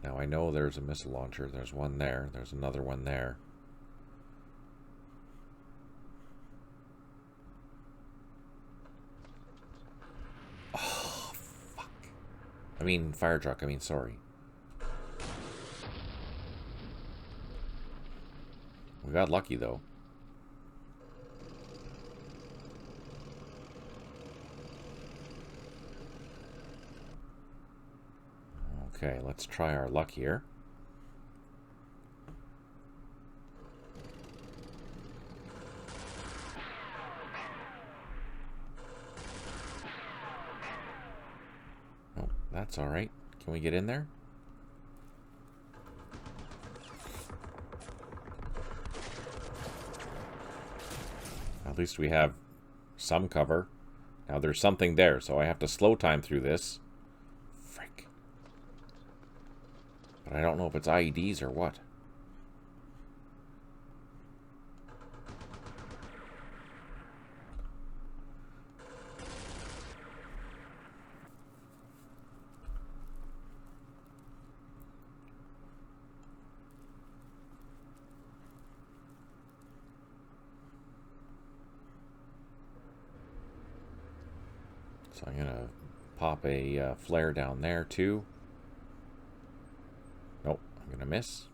Now I know there's a missile launcher. There's one there. There's another one there. Oh, fuck. I mean, fire truck. I mean, sorry. We got lucky, though. Okay, let's try our luck here. That's all right. Can we get in there? At least we have some cover. Now there's something there, so I have to slow time through this. Frick. But I don't know if it's IEDs or what. So I'm going to pop a flare down there, too. Nope, I'm going to miss.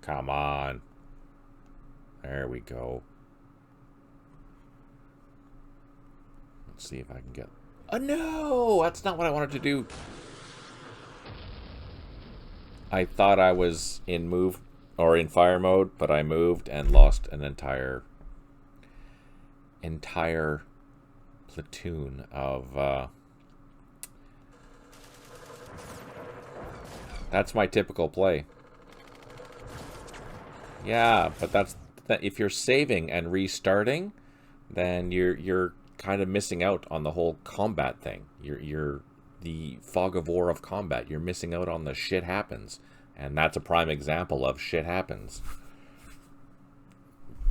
Come on. There we go. Let's see if I can get... Oh, no! That's not what I wanted to do. I thought I was in move, or in fire mode, but I moved and lost an entire platoon of that's my typical play. Yeah, but that's if you're saving and restarting, then you're kind of missing out on the whole combat thing. You're the fog of war of combat. You're missing out on the shit happens, and that's a prime example of shit happens.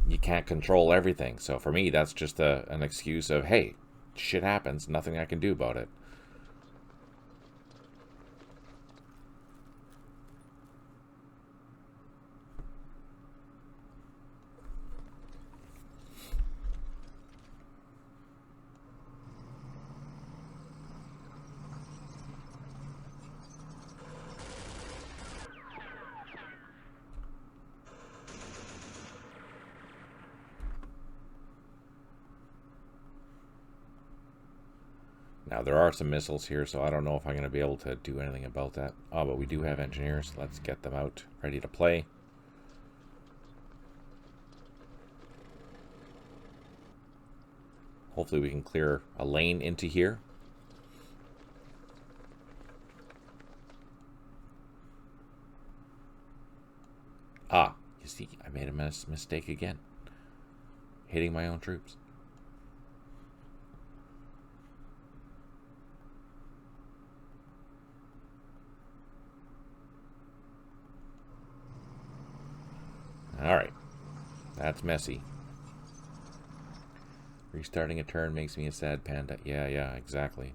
You can't control everything. So for me, that's just an excuse of, hey, shit happens, nothing I can do about it. Now, there are some missiles here, so I don't know if I'm going to be able to do anything about that. Oh, but we do have engineers. Let's get them out, ready to play. Hopefully we can clear a lane into here. Ah, you see, I made a mistake again. Hitting my own troops. Alright. That's messy. Restarting a turn makes me a sad panda. Yeah, exactly.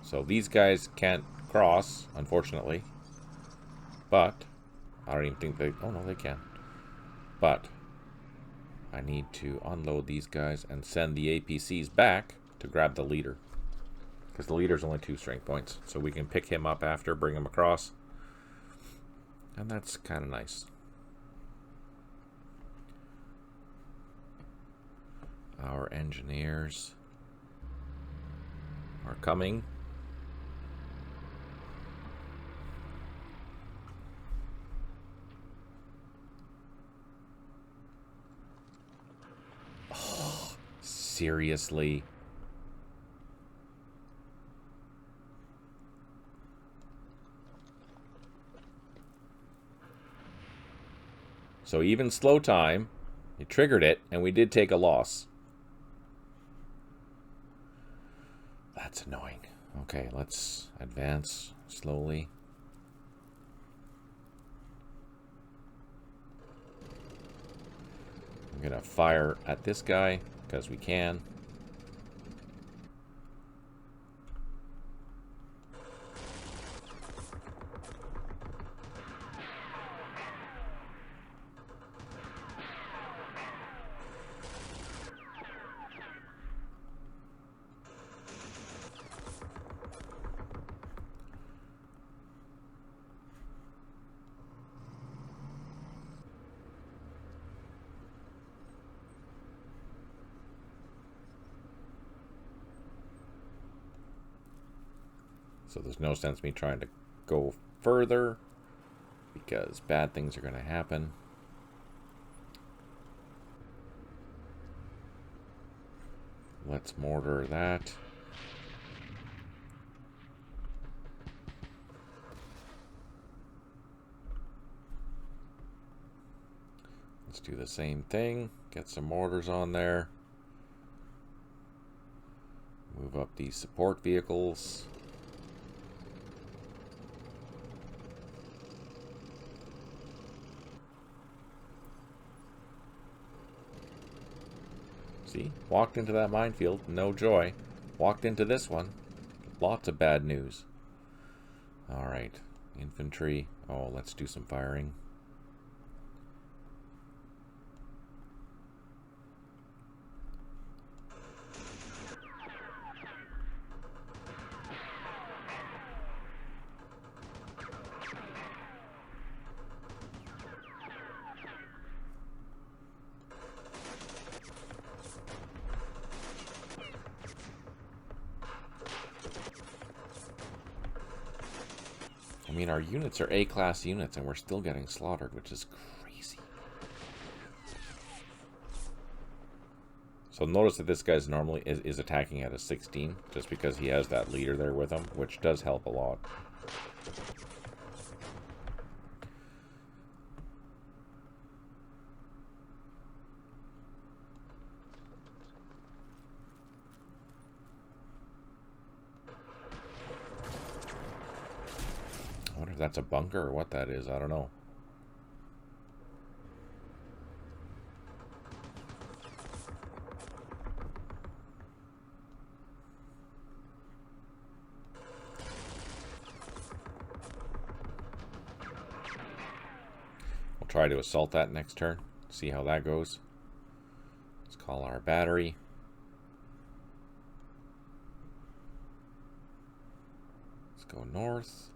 So these guys can't cross, unfortunately. But, I don't even think they... Oh, no, they can. But, I need to unload these guys and send the APCs back to grab the leader. Because the leader's only 2 strength points. So we can pick him up after, bring him across. And that's kind of nice. Our engineers are coming. Oh, seriously? So even slow time, it triggered it, and we did take a loss. That's annoying. Okay, let's advance slowly. I'm gonna fire at this guy, because we can. So there's no sense me trying to go further because bad things are going to happen. let's mortar that. Let's do the same thing. Get some mortars on there. Move up these support vehicles. See? Walked into that minefield. No joy. Walked into this one. Lots of bad news. Alright. Infantry. Oh, let's do some firing. I mean, our units are A-class units, and we're still getting slaughtered, which is crazy. So notice that this guy's normally is attacking at a 16, just because he has that leader there with him, which does help a lot. I wonder if that's a bunker or what that is. I don't know. We'll try to assault that next turn. See how that goes. Let's call our battery. Let's go north.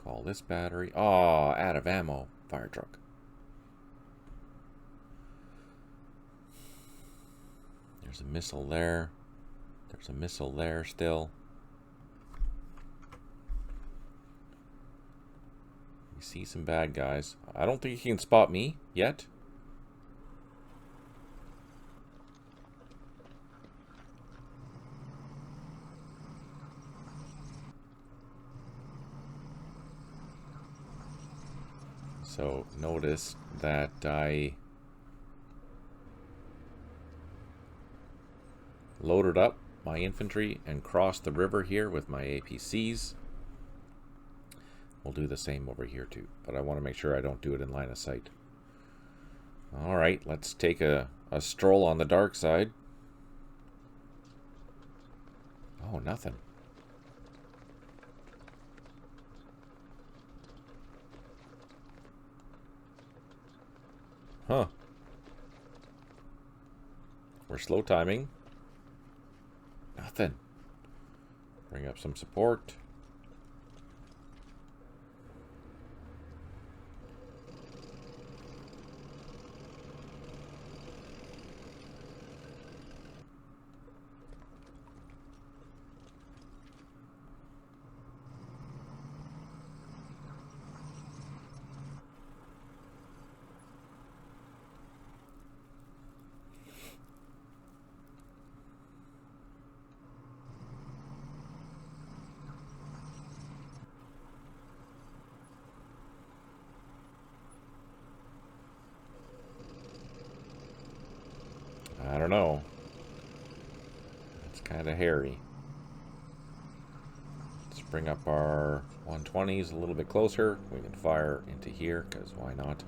Call this battery. Oh, out of ammo. Fire truck. There's a missile there. There's a missile there still. We see some bad guys. I don't think he can spot me yet. So notice that I loaded up my infantry and crossed the river here with my APCs. We'll do the same over here too, but I want to make sure I don't do it in line of sight. Alright, let's take a stroll on the dark side. Oh, nothing. Huh. We're slow timing. Nothing. Bring up some support. I don't know. It's kind of hairy. Let's bring up our 120s a little bit closer. We can fire into here, because why not?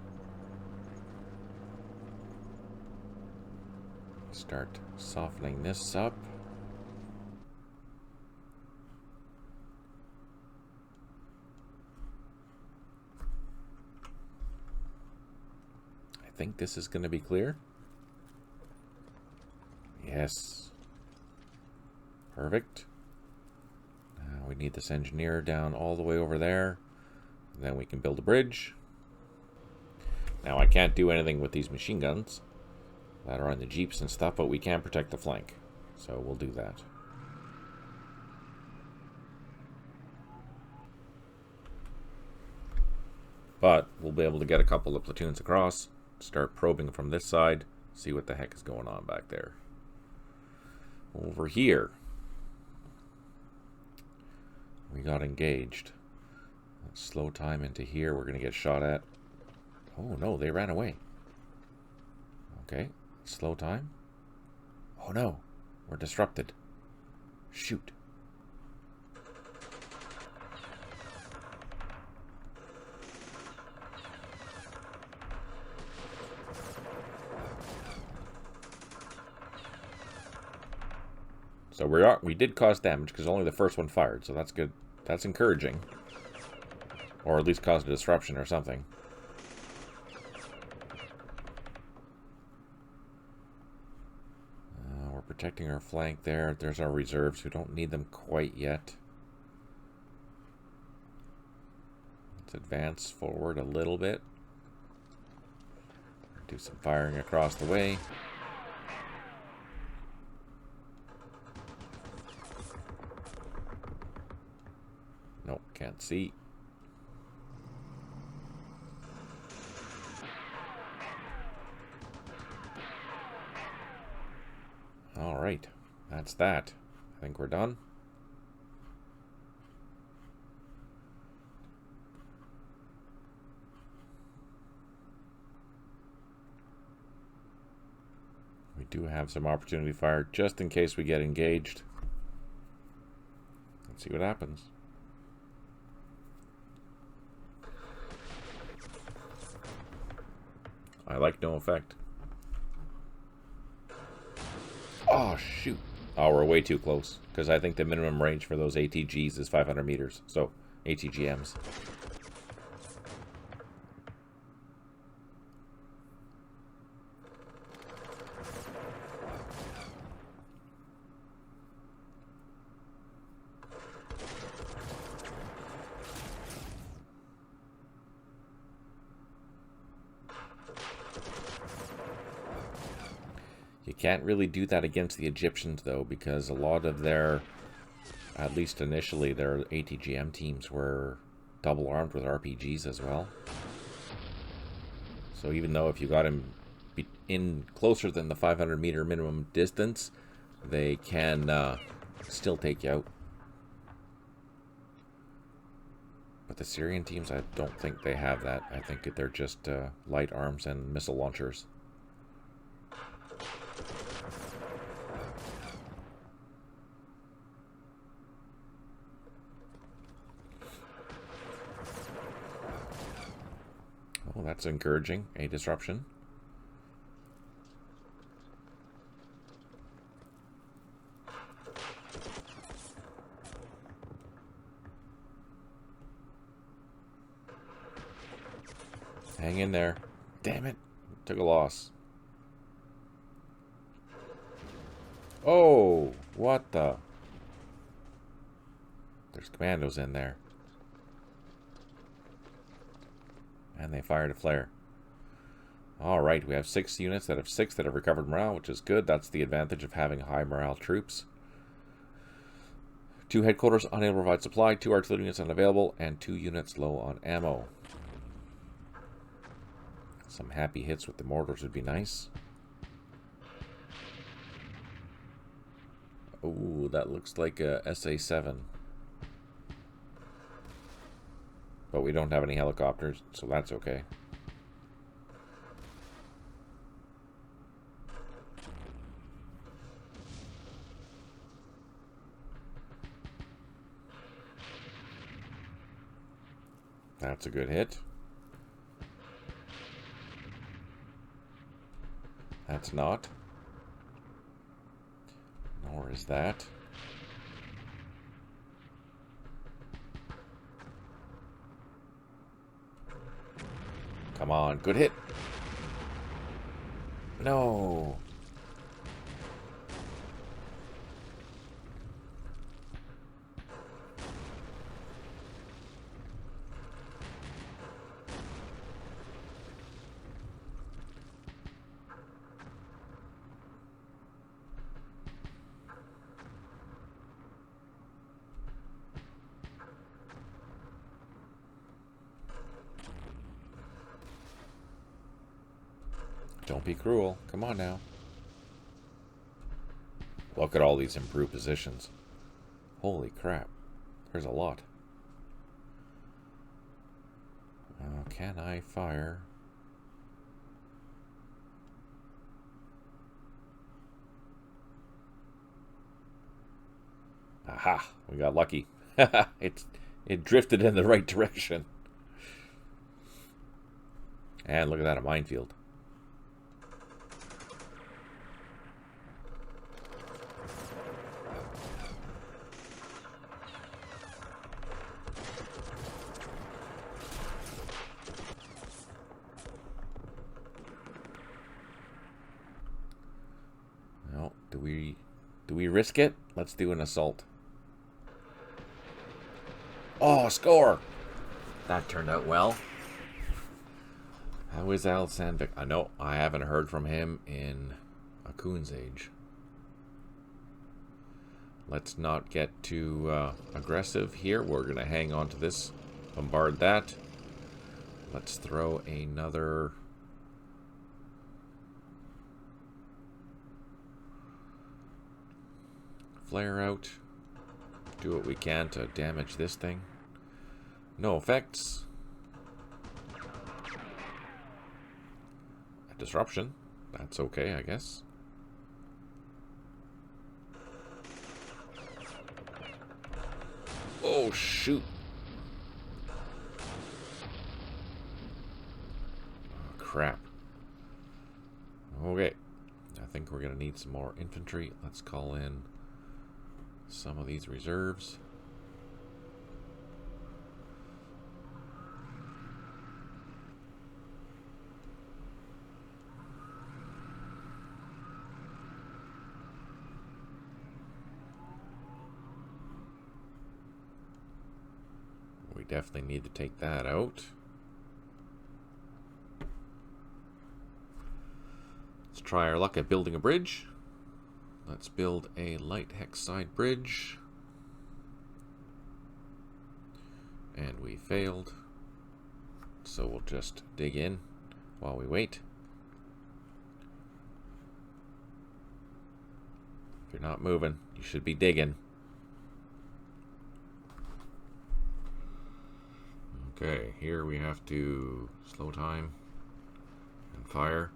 Start softening this up. I think this is going to be clear. Yes. Perfect. Now we need this engineer down all the way over there. Then we can build a bridge. Now I can't do anything with these machine guns that are on the jeeps and stuff, but we can protect the flank. So we'll do that. But we'll be able to get a couple of platoons across, start probing from this side, see what the heck is going on back there. Over here, we got engaged. Let's slow time into here. We're going to get shot at. Oh, no, they ran away. Okay, slow time. Oh, no, we're disrupted. Shoot. So we did cause damage because only the first one fired, so that's good. That's encouraging. Or at least caused a disruption or something. We're protecting our flank there. There's our reserves. We don't need them quite yet. Let's advance forward a little bit. Do some firing across the way. Nope, can't see. Alright, that's that. I think we're done. We do have some opportunity fire just in case we get engaged. Let's see what happens. I like no effect. Oh, shoot. Oh, we're way too close. Because I think the minimum range for those ATGs is 500 meters. So, ATGMs. You can't really do that against the Egyptians, though, because a lot of their, at least initially, their ATGM teams were double armed with RPGs as well. So even though if you got him in closer than the 500 meter minimum distance, they can still take you out. But the Syrian teams, I don't think they have that. I think they're just light arms and missile launchers. Oh, that's encouraging. A disruption. Hang in there. Damn it. Took a loss. Oh, what the? There's commandos in there. And they fired a flare. Alright, we have 6 units that have recovered morale, which is good. That's the advantage of having high morale troops. 2 headquarters unable to provide supply, 2 artillery units unavailable, and 2 units low on ammo. Some happy hits with the mortars would be nice. Oh, that looks like a SA-7. But we don't have any helicopters, so that's okay. That's a good hit. That's not. Nor is that. Come on, good hit. No. Don't be cruel. Come on now. Look at all these improved positions. Holy crap. There's a lot. Can I fire? Aha! We got lucky. It drifted in the right direction. And look at that, a minefield. No, do we risk it? Let's do an assault. Oh, score! That turned out well. How is Al Sandvik? I know I haven't heard from him in a coon's age. Let's not get too aggressive here. We're going to hang on to this. Bombard that. Let's throw another... flare out. Do what we can to damage this thing. No effects. A disruption. That's okay, I guess. Oh, shoot. Oh, crap. Okay. I think we're going to need some more infantry. Let's call in some of these reserves. We definitely need to take that out. Let's try our luck at building a bridge. Let's build a light hex side bridge. And we failed. So we'll just dig in while we wait. If you're not moving, you should be digging. Okay, here we have to slow time and fire.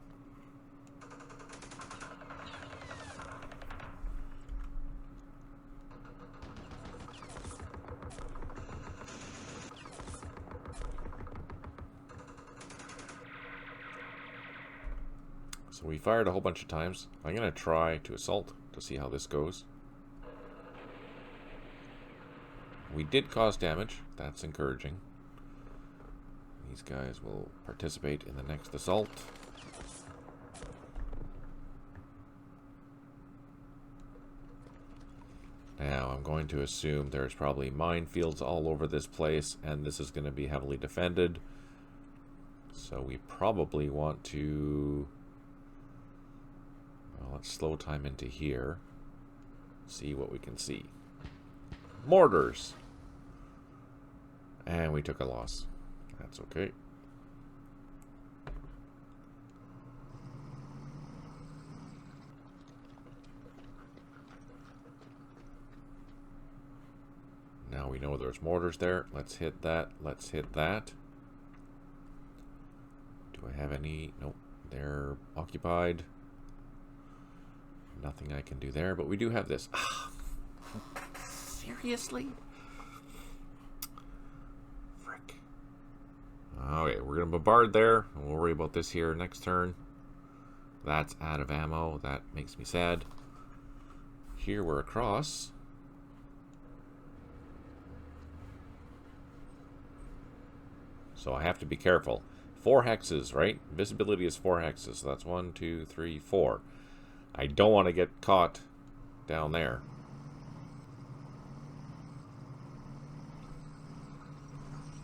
So we fired a whole bunch of times. I'm going to try to assault to see how this goes. We did cause damage. That's encouraging. These guys will participate in the next assault. Now, I'm going to assume there's probably minefields all over this place, and this is going to be heavily defended. So we probably want to... well, let's slow time into here. See what we can see. Mortars! And we took a loss. That's okay. Now we know there's mortars there. Let's hit that. Let's hit that. Do I have any? Nope. They're occupied. Nothing I can do there, but we do have this. Seriously? Frick. Okay, we're going to bombard there, and we'll worry about this here next turn. That's out of ammo. That makes me sad. Here we're across. So I have to be careful. 4 hexes, right? Visibility is 4 hexes. So that's 1, 2, 3, 4. I don't want to get caught down there.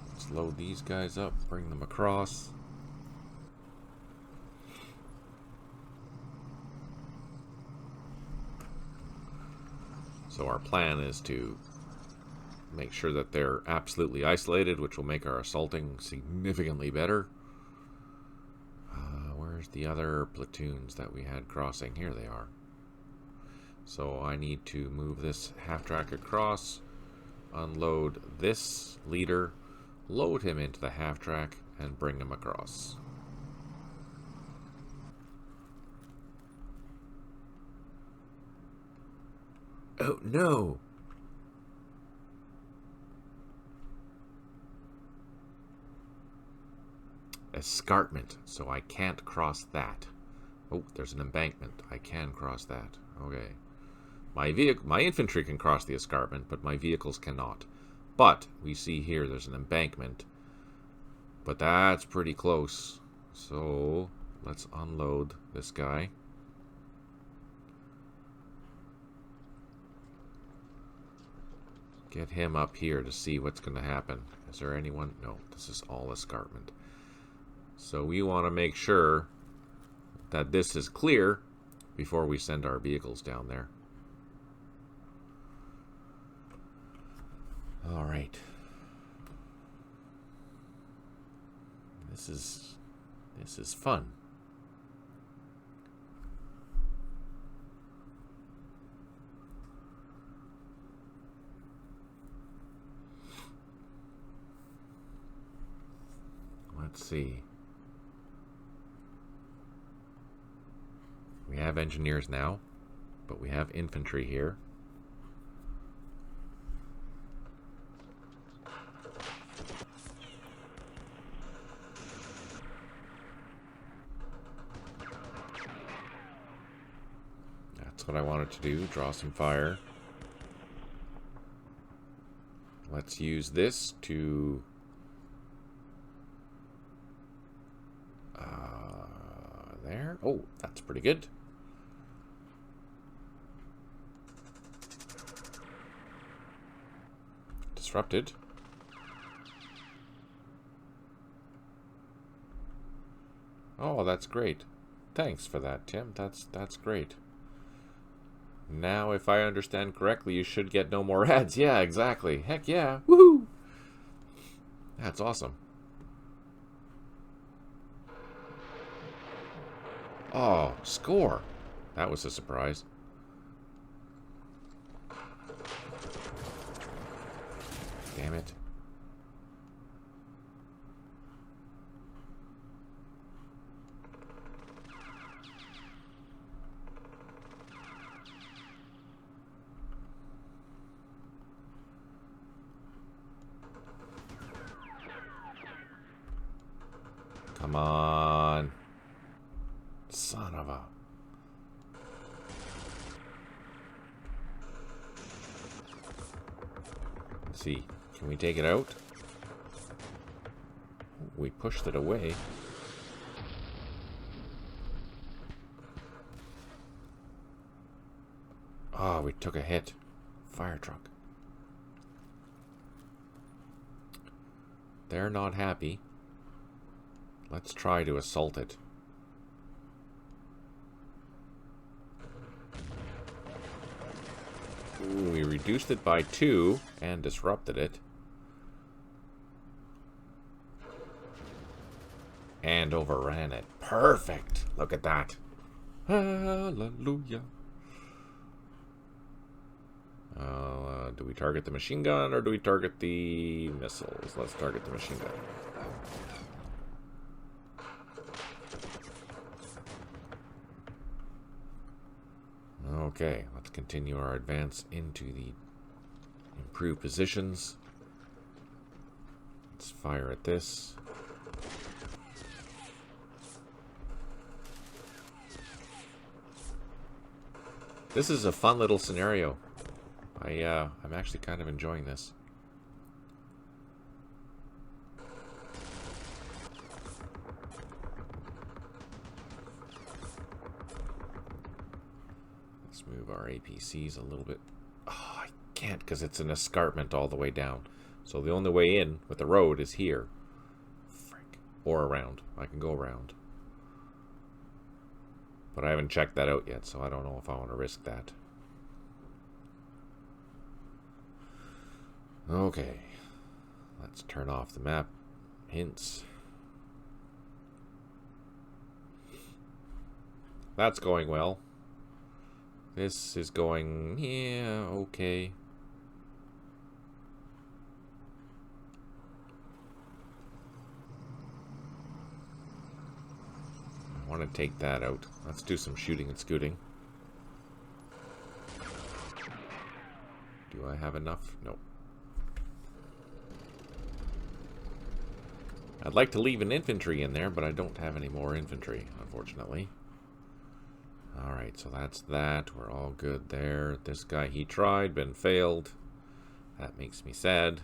Let's load these guys up, bring them across. So our plan is to make sure that they're absolutely isolated, which will make our assaulting significantly better. Where's the other platoons that we had crossing? Here they are. So I need to move this half-track across, unload this leader, load him into the half-track, and bring him across. Oh, no! Escarpment, so I can't cross that. Oh, there's an embankment. I can cross that. Okay. My infantry can cross the escarpment, but my vehicles cannot. But we see here there's an embankment. But that's pretty close. So let's unload this guy. Get him up here to see what's going to happen. Is there anyone? No, this is all escarpment. So we want to make sure that this is clear before we send our vehicles down there. All right. This is fun. Let's see. We have engineers now, but we have infantry here. That's what I wanted to do, draw some fire. Let's use this to there. Oh, that's pretty good. Disrupted. Oh, that's great. Thanks for that, Tim. That's great. Now, if I understand correctly, you should get no more ads. Yeah, exactly. Heck yeah. Woohoo! That's awesome. Oh, score. That was a surprise. Damn it. Come on. Son of a... Let's see. Can we take it out? We pushed it away. Oh, we took a hit. Fire truck. They're not happy. Let's try to assault it. Ooh, we reduced it by 2 and disrupted it. And overran it. Perfect! Look at that. Hallelujah. Do we target the machine gun or do we target the missiles? Let's target the machine gun. Okay, let's continue our advance into the improved positions. Let's fire at this. This is a fun little scenario. I'm actually kind of enjoying this. Let's move our APCs a little bit. Oh, I can't because it's an escarpment all the way down. So the only way in with the road is here. Frick. Or around. I can go around. But I haven't checked that out yet, so I don't know if I want to risk that. Okay. Let's turn off the map hints. That's going well. This is going, yeah, okay. I want to take that out. Let's do some shooting and scooting. Do I have enough? Nope. I'd like to leave an infantry in there, but I don't have any more infantry, unfortunately. Alright, so that's that. We're all good there. This guy, he tried, but failed. That makes me sad.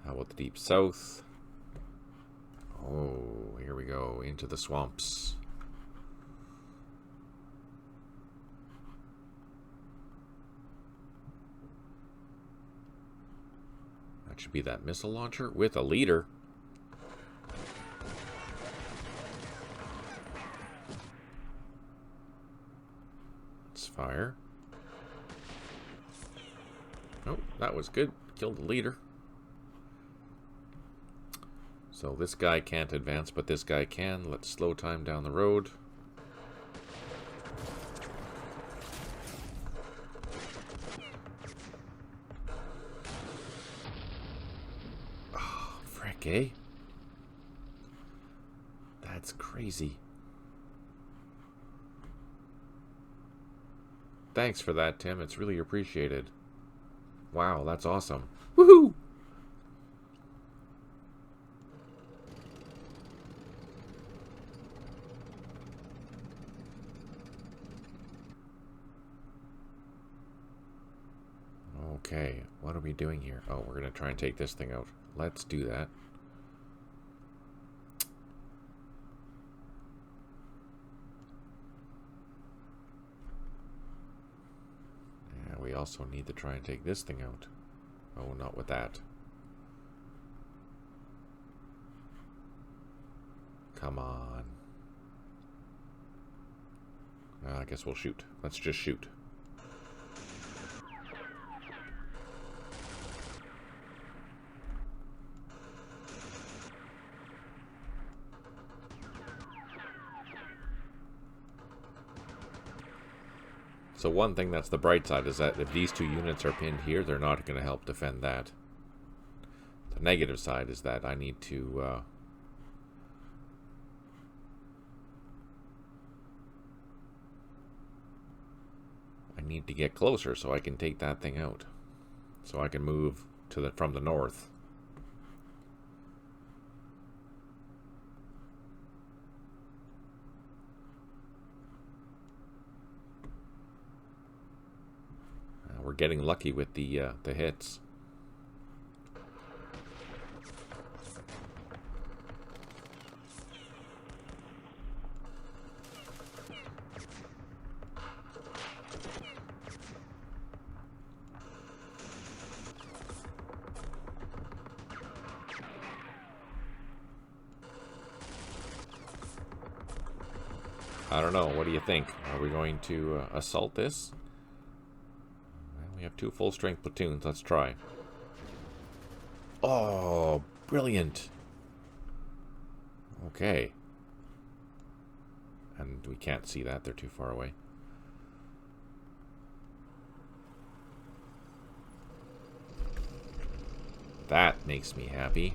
How about the deep south? Oh, here we go. Into the swamps. That should be that missile launcher with a leader. Let's fire. Oh, that was good. Killed the leader. So this guy can't advance, but this guy can. Let's slow time down the road. Oh, frick, eh? That's crazy. Thanks for that, Tim. It's really appreciated. Wow, that's awesome. Woohoo! Okay, what are we doing here? Oh, we're going to try and take this thing out. Let's do that. Yeah, we also need to try and take this thing out. Oh, not with that. Come on. I guess we'll shoot. Let's just shoot. So one thing that's the bright side is that if these two units are pinned here, they're not going to help defend that. The negative side is that I need to... I need to get closer so I can take that thing out. So I can move to from the north. We're getting lucky with the hits. I don't know. What do you think? Are we going to assault this? We have 2 full-strength platoons. Let's try. Oh, brilliant. Okay. And we can't see that. They're too far away. That makes me happy.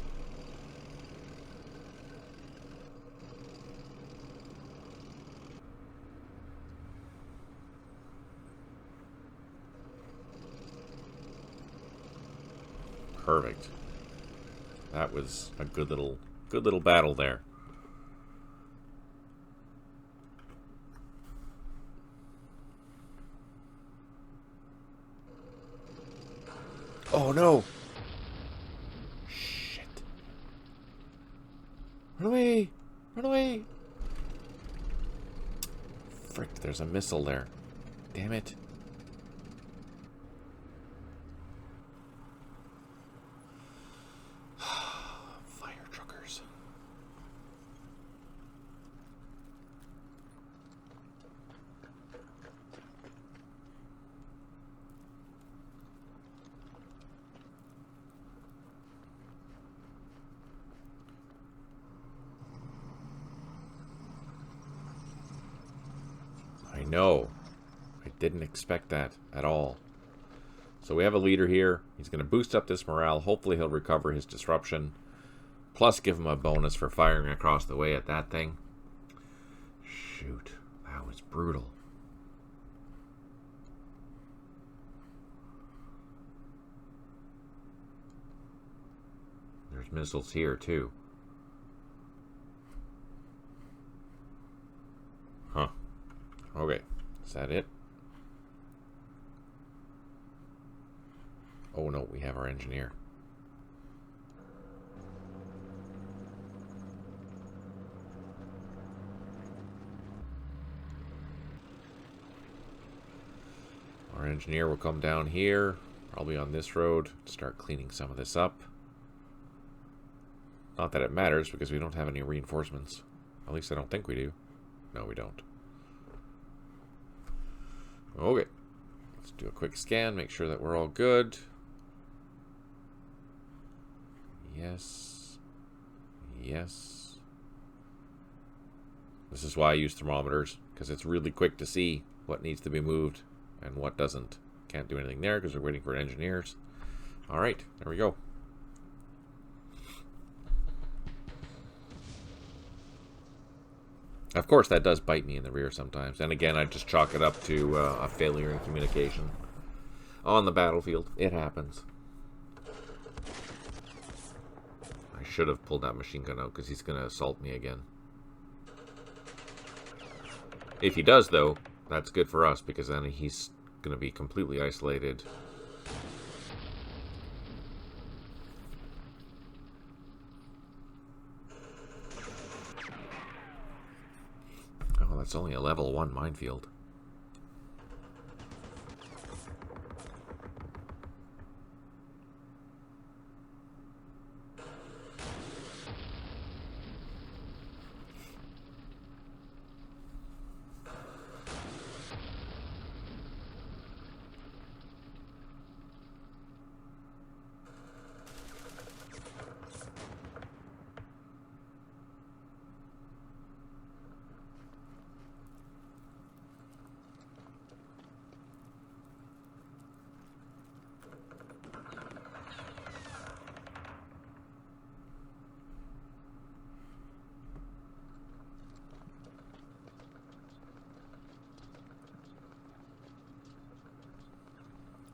Perfect. That was a good little battle there. Oh no! Shit. Run away! Run away! Frick, there's a missile there. Damn it. I know. I didn't expect that at all. So we have a leader here. He's going to boost up this morale. Hopefully he'll recover his disruption. Plus give him a bonus for firing across the way at that thing. Shoot. That was brutal. There's missiles here too. Huh. Okay. Is that it? Oh no, we have our engineer. Our engineer will come down here, probably on this road, start cleaning some of this up. Not that it matters, because we don't have any reinforcements. At least I don't think we do. No, we don't. Okay. Let's do a quick scan, make sure that we're all good. Yes. Yes. This is why I use thermometers, because it's really quick to see what needs to be moved and what doesn't. Can't do anything there because we're waiting for engineers. Alright, there we go. Of course, that does bite me in the rear sometimes. And again, I just chalk it up to a failure in communication on the battlefield. It happens. I should have pulled that machine gun out because he's going to assault me again. If he does, though, that's good for us because then he's going to be completely isolated. Oh, that's only a level 1 minefield.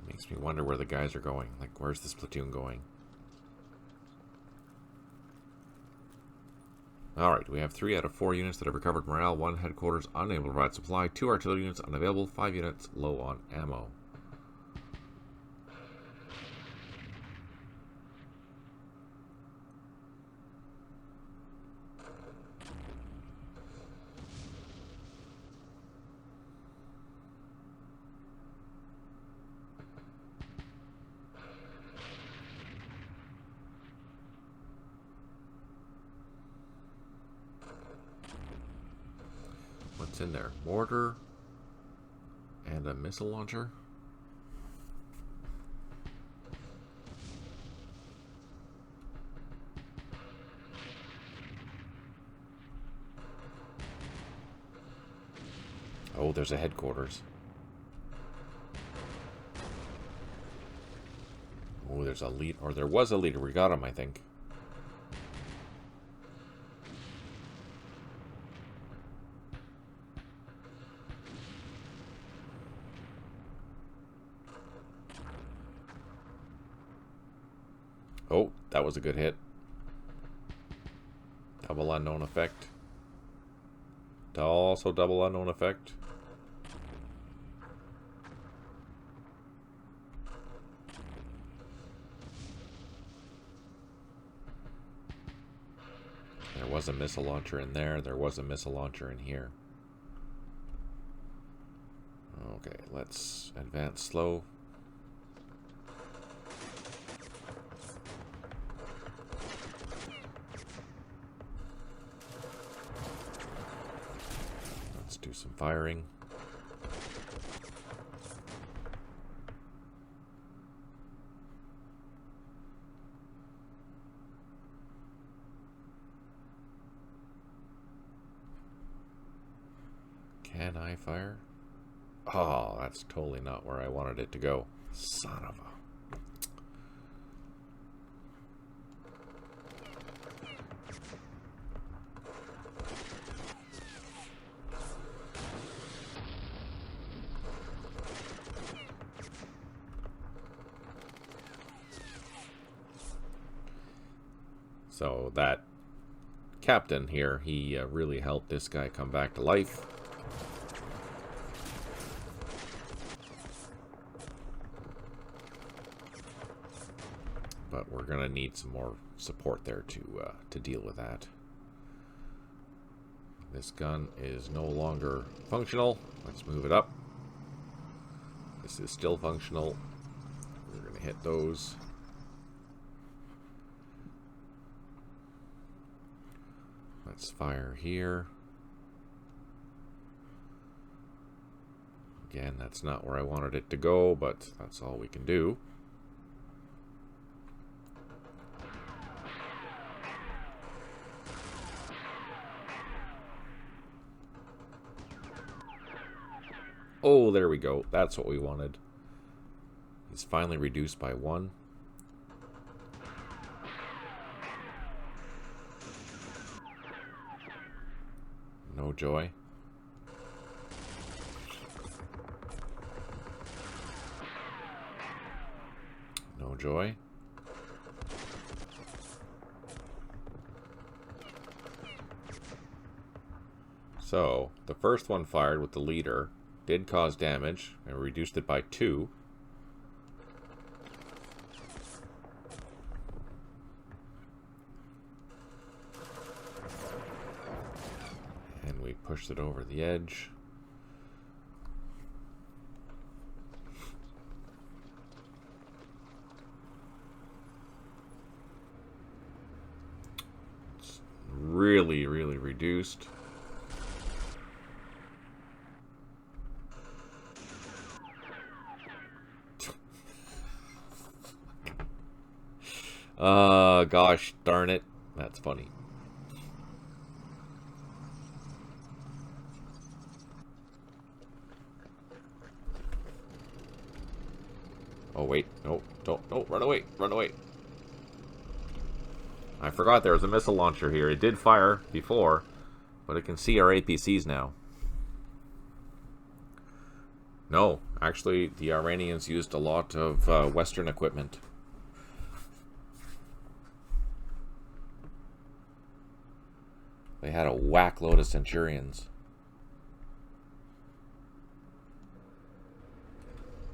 Makes me wonder where the guys are going. Like, where's this platoon going? Alright, we have 3 out of 4 units that have recovered morale, 1 headquarters unable to provide supply, 2 artillery units unavailable, 5 units low on ammo. What's in there? Mortar and a missile launcher. Oh, there's a headquarters. Oh, there's a lead, or there was a leader. We got him, I think. Oh, that was a good hit. Double unknown effect. Also double unknown effect. There was a missile launcher in there. There was a missile launcher in here. Okay, let's advance slow. Let's do some firing. Can I fire? Oh, that's totally not where I wanted it to go. Son of a... So that captain here, he really helped this guy come back to life. But we're going to need some more support there to deal with that. This gun is no longer functional. Let's move it up. This is still functional. We're going to hit those. Let's fire here. Again, that's not where I wanted it to go, but that's all we can do. Oh, there we go. That's what we wanted. He's finally reduced by 1. No joy. No joy. So, the first one fired with the leader did cause damage and reduced it by 2. And we pushed it over the edge. It's really, really reduced. Gosh darn it. That's funny. Oh, wait. No, don't. No, run away. Run away. I forgot there was a missile launcher here. It did fire before, but it can see our APCs now. No, actually, the Iranians used a lot of Western equipment. They had a whack load of Syrians.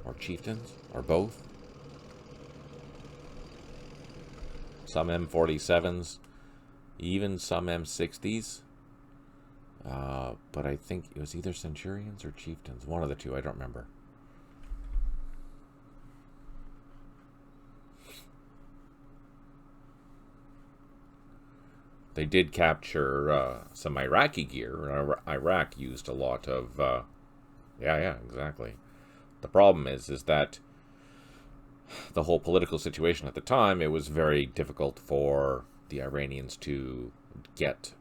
Or chieftains, or both. Some M47s, even some M60s. But I think it was either Centurions or Chieftains. One of the two, I don't remember. They did capture some Iraqi gear. Iraq used a lot of... yeah, exactly. The problem is that the whole political situation at the time, it was very difficult for the Iranians to get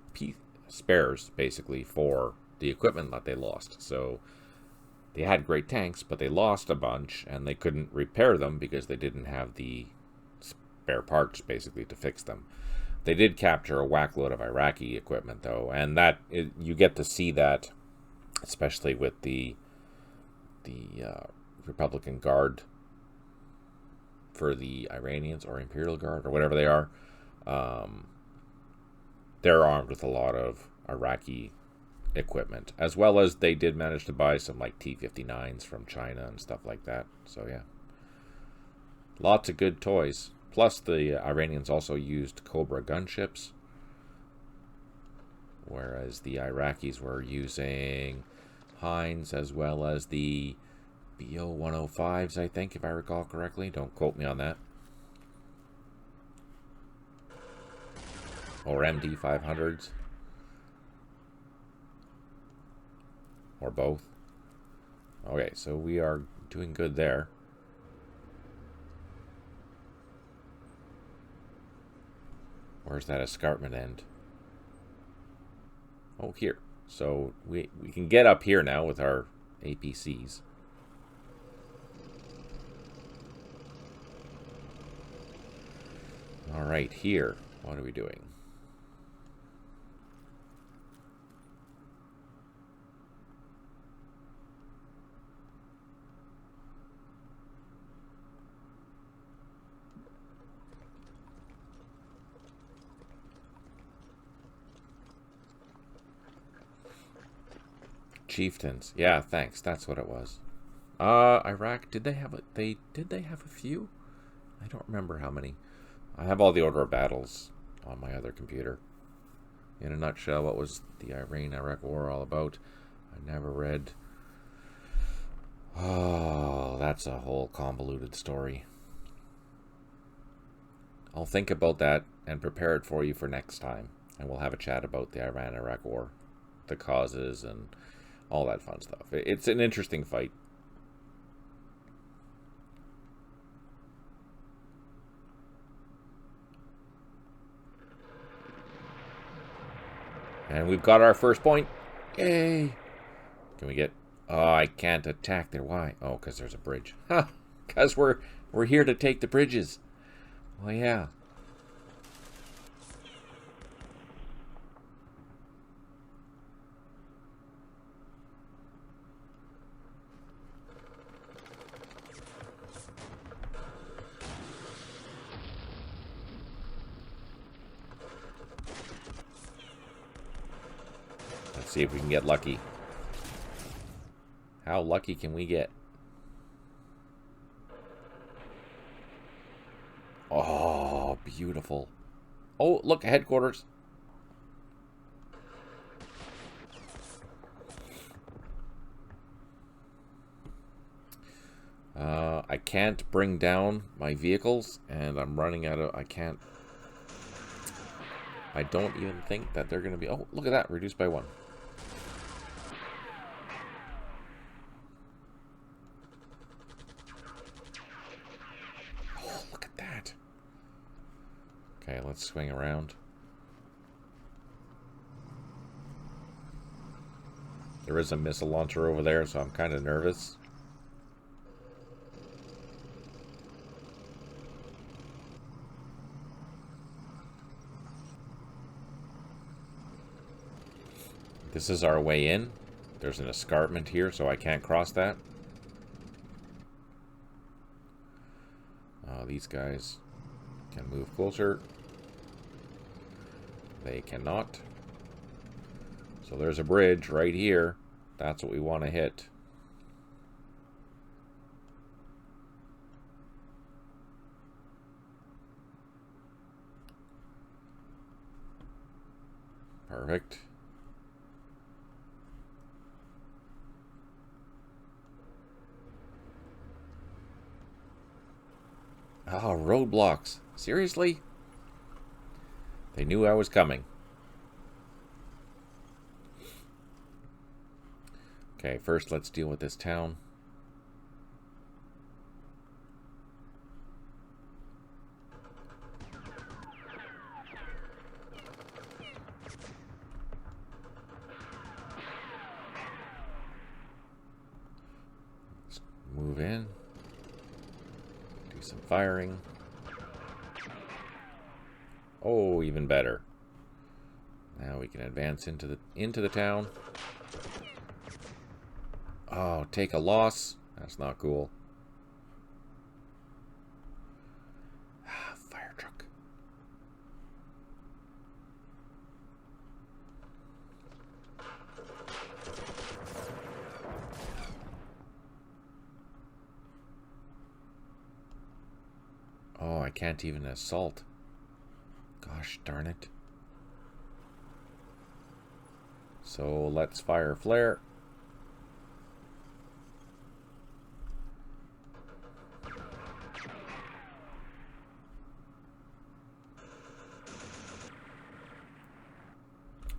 spares, basically, for the equipment that they lost. So they had great tanks, but they lost a bunch, and they couldn't repair them because they didn't have the spare parts, basically, to fix them. They did capture a whack load of Iraqi equipment, though, and you get to see that, especially with the Republican Guard for the Iranians, or Imperial Guard, or whatever they are. They're armed with a lot of Iraqi equipment, as well as they did manage to buy some like T-59s from China and stuff like that. So yeah, lots of good toys. Plus the Iranians also used Cobra gunships, whereas the Iraqis were using Heinz as well as the BO-105s, I think, if I recall correctly. Don't quote me on that. Or MD-500s. Or both. Okay, so we are doing good there. Where's that escarpment end? Oh, here. So we can get up here now with our APCs. Alright, here. What are we doing? Chieftains. Yeah, thanks. That's what it was. Iraq, did they have a few? I don't remember how many. I have all the order of battles on my other computer. In a nutshell, what was the Iran-Iraq War all about? I never read. Oh, that's a whole convoluted story. I'll think about that and prepare it for you for next time. And we'll have a chat about the Iran-Iraq War, the causes, and all that fun stuff. It's an interesting fight. And we've got our first point. Yay! Can we get... Oh, I can't attack there. Why? Oh, because there's a bridge. Ha! Because we're here to take the bridges. Well, yeah. Let's see if we can get lucky. How lucky can we get? Oh, beautiful. Oh, look, headquarters. I can't bring down my vehicles, and I'm running out of... I don't even think that they're going to be... Oh, look at that. Reduced by 1. Oh, look at that. Okay, let's swing around. There is a missile launcher over there, so I'm kind of nervous. This is our way in. There's an escarpment here, so I can't cross that. These guys can move closer. They cannot. So there's a bridge right here. That's what we want to hit. Perfect. Oh, roadblocks. Seriously? They knew I was coming. Okay, first let's deal with this town. Let's move in. Do some firing. Oh, even better. Now we can advance into the town. Oh, take a loss. That's not cool. Fire truck. Oh, I can't even assault. Gosh darn it. So let's fire flare.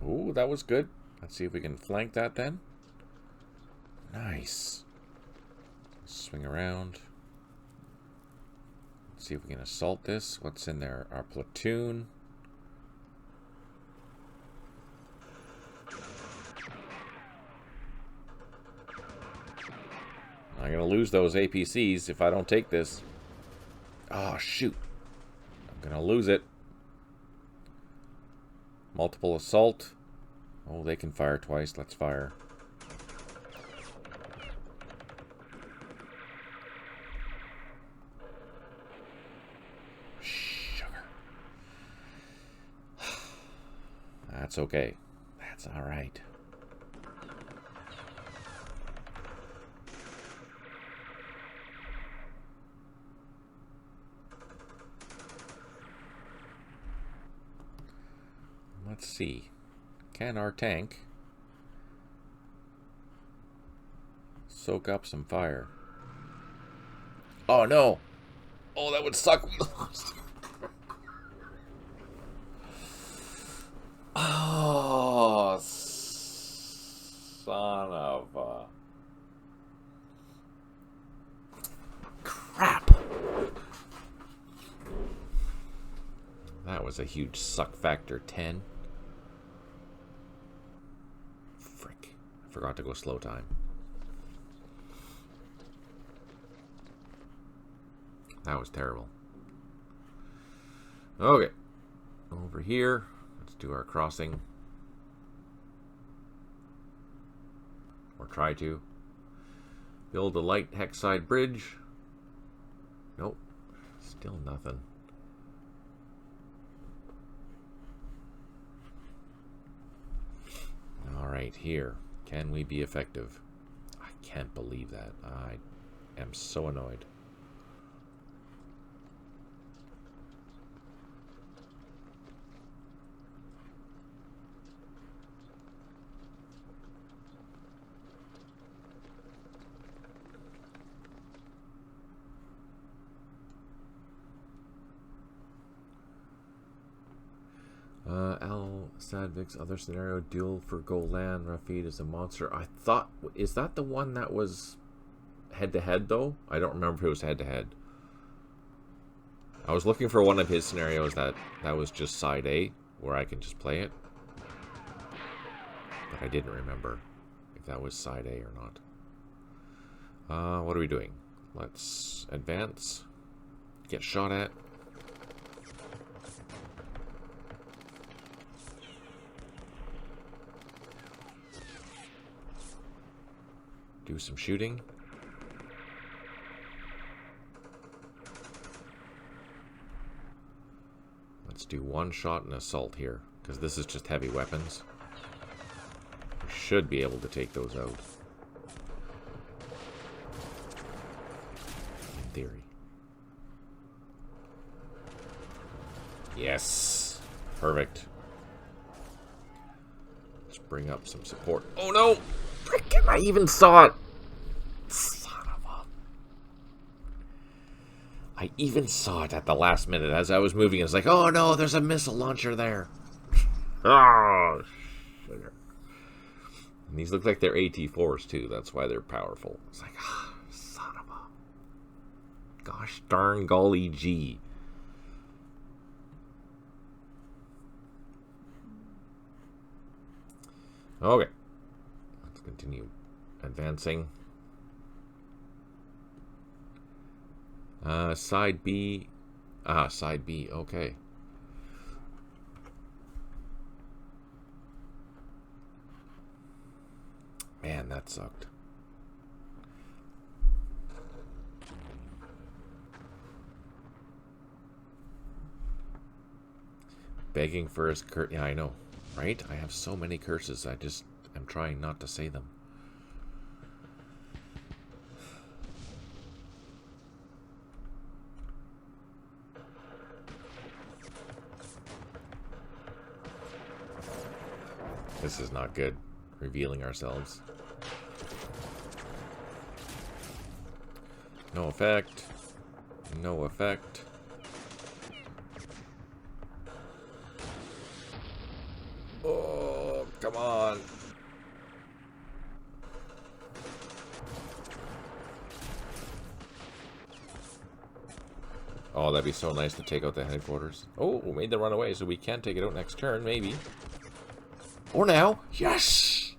Ooh, that was good. Let's see if we can flank that then. Nice. Swing around. Let's see if we can assault this. What's in there? Our platoon. I'm going to lose those APCs if I don't take this. Oh, shoot. I'm going to lose it. Multiple assault. Oh, they can fire twice. Let's fire. Sugar. That's okay. That's all right. Let's see. Can our tank soak up some fire? Oh no! Oh, that would suck. We lost. Oh, son of a crap! That was a huge suck factor 10. Frick. I forgot to go slow time. That was terrible. Okay. Over here. Let's do our crossing. Or try to. Build a light hexside bridge. Nope. Still nothing. Alright, here. Can we be effective? I can't believe that. I am so annoyed. Al Sadvik's other scenario, Duel for Golan, Rafid is a monster. I thought, is that the one that was head-to-head, though? I don't remember if it was head-to-head. I was looking for one of his scenarios that was just side A, where I can just play it. But I didn't remember if that was side A or not. What are we doing? Let's advance. Get shot at. Do some shooting. Let's do one shot and assault here, because this is just heavy weapons. We should be able to take those out. In theory. Yes! Perfect. Let's bring up some support. Oh no! Frickin', I even saw it! Son of a... I even saw it at the last minute as I was moving. It's like, oh no, there's a missile launcher there. Oh, sugar. And these look like they're AT-4s too. That's why they're powerful. It's like, ah, son of a... Gosh darn golly gee. Okay. Let's continue advancing. Side B. Side B. Okay. Man, that sucked. Begging for his curse. Yeah, I know. Right? I have so many curses. I just am trying not to say them. This is not good. Revealing ourselves. No effect. No effect. Oh, come on. Oh, that'd be so nice to take out the headquarters. Oh, we made the runaway, so we can take it out next turn, maybe. Or now. Yes!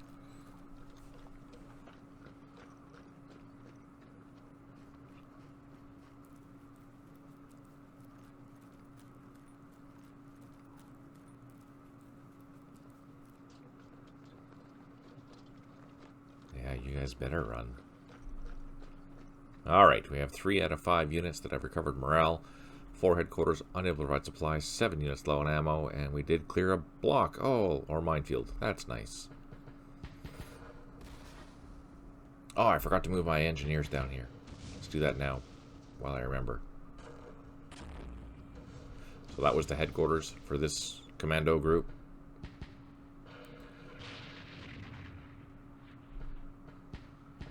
Yeah, you guys better run. Alright, we have 3 out of 5 units that have recovered morale. 4 headquarters unable to provide supplies. 7 units low on ammo. And we did clear a block. Oh, or minefield. That's nice. Oh, I forgot to move my engineers down here. Let's do that now, while I remember. So that was the headquarters for this commando group.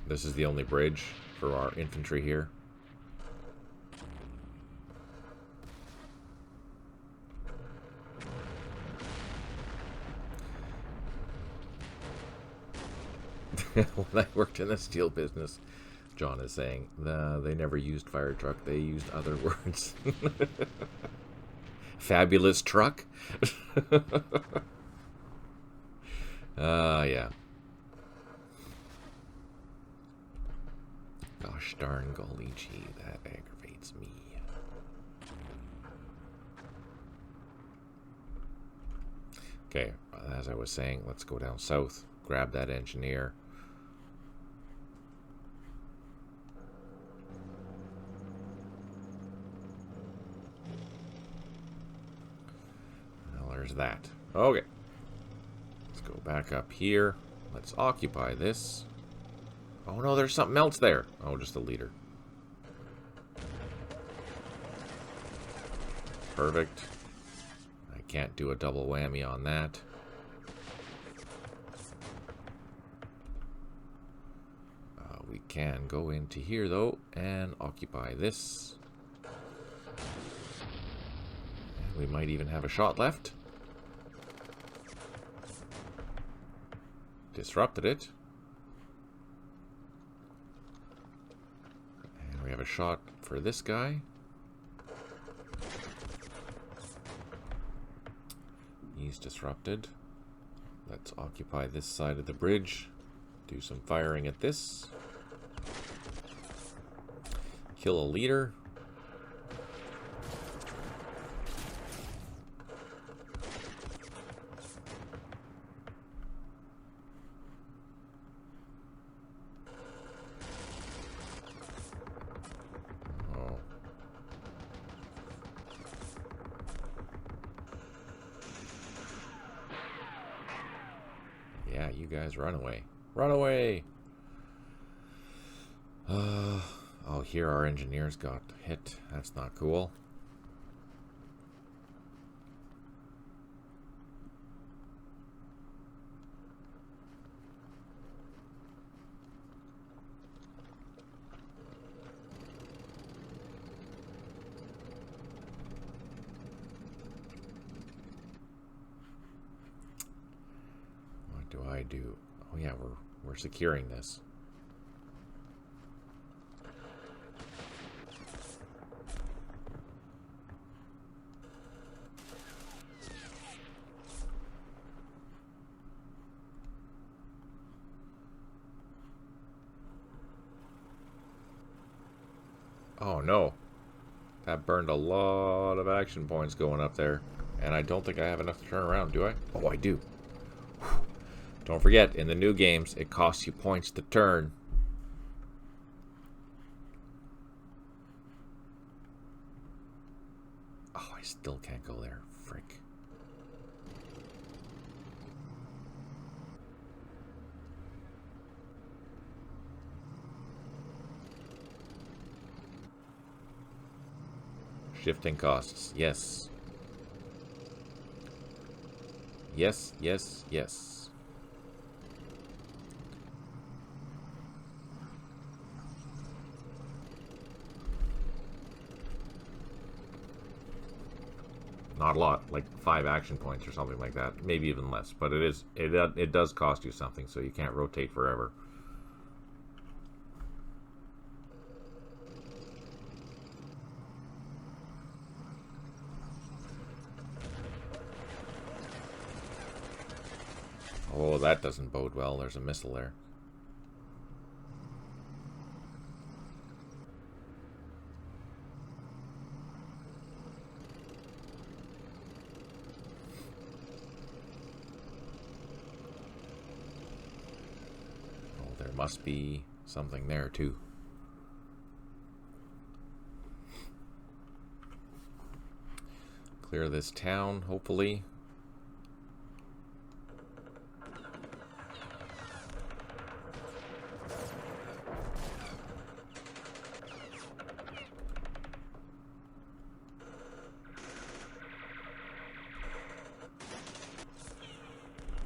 This is the only bridge for our infantry here. When I worked in the steel business, John is saying, they never used fire truck, they used other words. Fabulous truck? Yeah. Gosh darn golly gee, that aggravates me. Okay, as I was saying, let's go down south, grab that engineer. Well, there's that. Okay. Let's go back up here. Let's occupy this. Oh no, there's something else there. Oh, just a leader. Perfect. I can't do a double whammy on that. We can go into here though and occupy this. And we might even have a shot left. Disrupted it. And we have a shot for this guy. He's disrupted. Let's occupy this side of the bridge. Do some firing at this. Kill a leader. Oh. Yeah, you guys run away. Run away! Oh, here our engineers got hit. That's not cool. What do I do? Oh yeah, we're securing this. Oh no, that burned a lot of action points going up there, and I don't think I have enough to turn around, do I? Oh, I do. Whew. Don't forget, in the new games, it costs you points to turn. Oh, I still can't go there. Frick. Shifting costs. Yes. Yes, yes, yes. Not a lot, like 5 action points or something like that. Maybe even less, but it does cost you something, so you can't rotate forever. Oh, that doesn't bode well. There's a missile there. must be something there too. Clear this town, hopefully.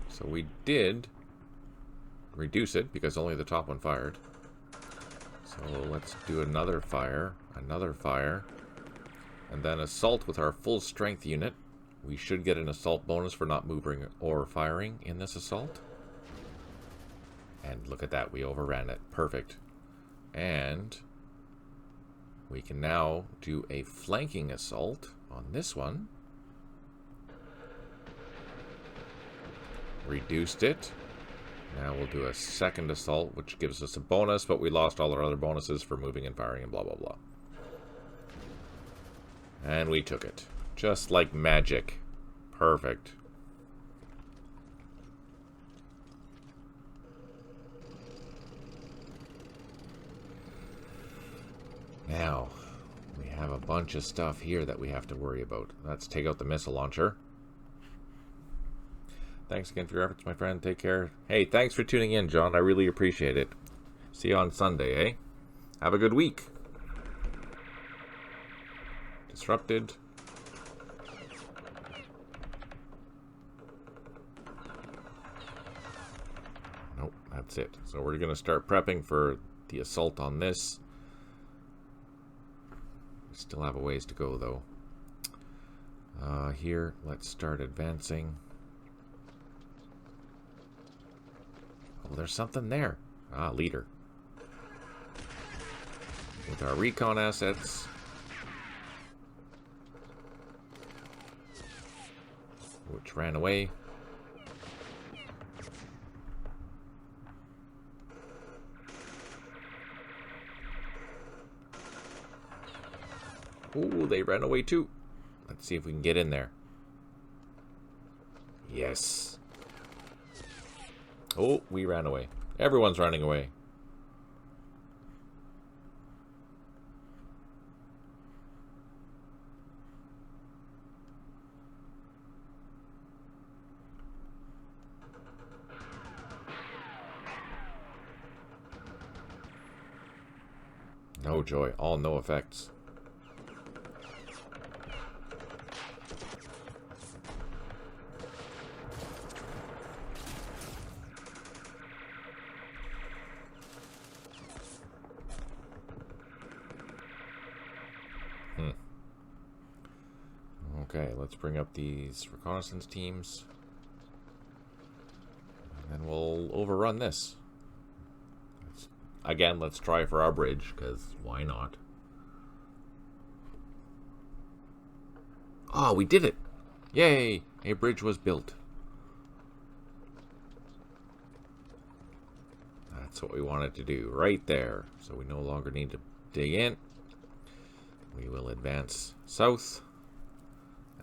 So we did reduce it because only the top one fired. So let's do another fire, and then assault with our full strength unit. We should get an assault bonus for not moving or firing in this assault. And look at that, we overran it. Perfect. And we can now do a flanking assault on this one. Reduced it. Now we'll do a second assault, which gives us a bonus, but we lost all our other bonuses for moving and firing and blah, blah, blah. And we took it. Just like magic. Perfect. Now, we have a bunch of stuff here that we have to worry about. Let's take out the missile launcher. Thanks again for your efforts, my friend. Take care. Hey, thanks for tuning in, John. I really appreciate it. See you on Sunday, eh? Have a good week. Disrupted. Nope, that's it. So we're going to start prepping for the assault on this. We still have a ways to go, though. Here, let's start advancing. Oh, there's something there. Ah, leader. With our recon assets. Which ran away. Oh, they ran away too. Let's see if we can get in there. Yes. Oh, we ran away. Everyone's running away. No joy. All no effects. Okay, let's bring up these reconnaissance teams. And then we'll overrun this. Again, let's try for our bridge, because why not? Oh, we did it! Yay! A bridge was built. That's what we wanted to do, right there. So we no longer need to dig in. We will advance south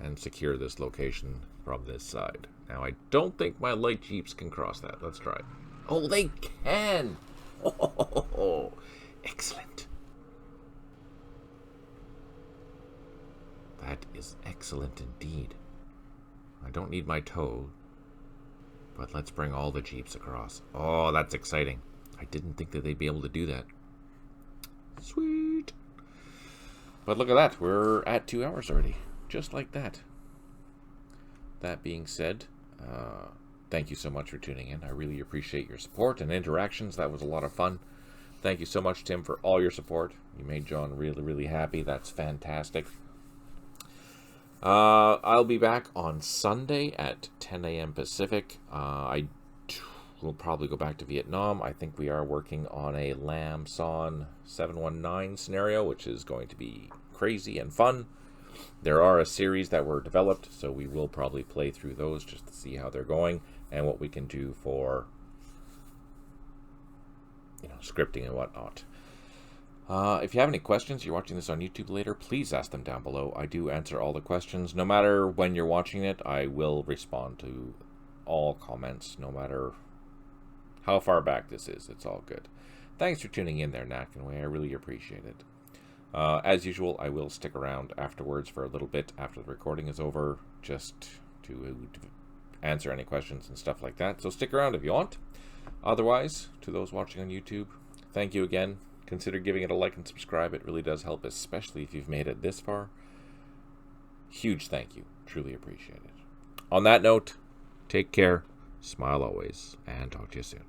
and secure this location from this side. Now, I don't think my light jeeps can cross that. Let's try. Oh, they can! Oh, excellent. That is excellent indeed. I don't need my tow, but let's bring all the jeeps across. Oh, that's exciting. I didn't think that they'd be able to do that. Sweet. But look at that. We're at 2 hours already. Just like that. That being said, thank you so much for tuning in. I really appreciate your support and interactions. That was a lot of fun. Thank you so much, Tim, for all your support. You made John really, really happy. That's fantastic. I'll be back on Sunday at 10 a.m. Pacific. I will probably go back to Vietnam. I think we are working on a Lam Son 719 scenario, which is going to be crazy and fun. There are a series that were developed, so we will probably play through those just to see how they're going and what we can do for, scripting and whatnot. If you have any questions, you're watching this on YouTube later, please ask them down below. I do answer all the questions. No matter when you're watching it, I will respond to all comments, no matter how far back this is. It's all good. Thanks for tuning in there, Nakanway. I really appreciate it. As usual, I will stick around afterwards for a little bit after the recording is over, just to answer any questions and stuff like that. So stick around if you want. Otherwise, to those watching on YouTube, thank you again. Consider giving it a like and subscribe. It really does help, especially if you've made it this far. Huge thank you. Truly appreciate it. On that note, take care, smile always, and talk to you soon.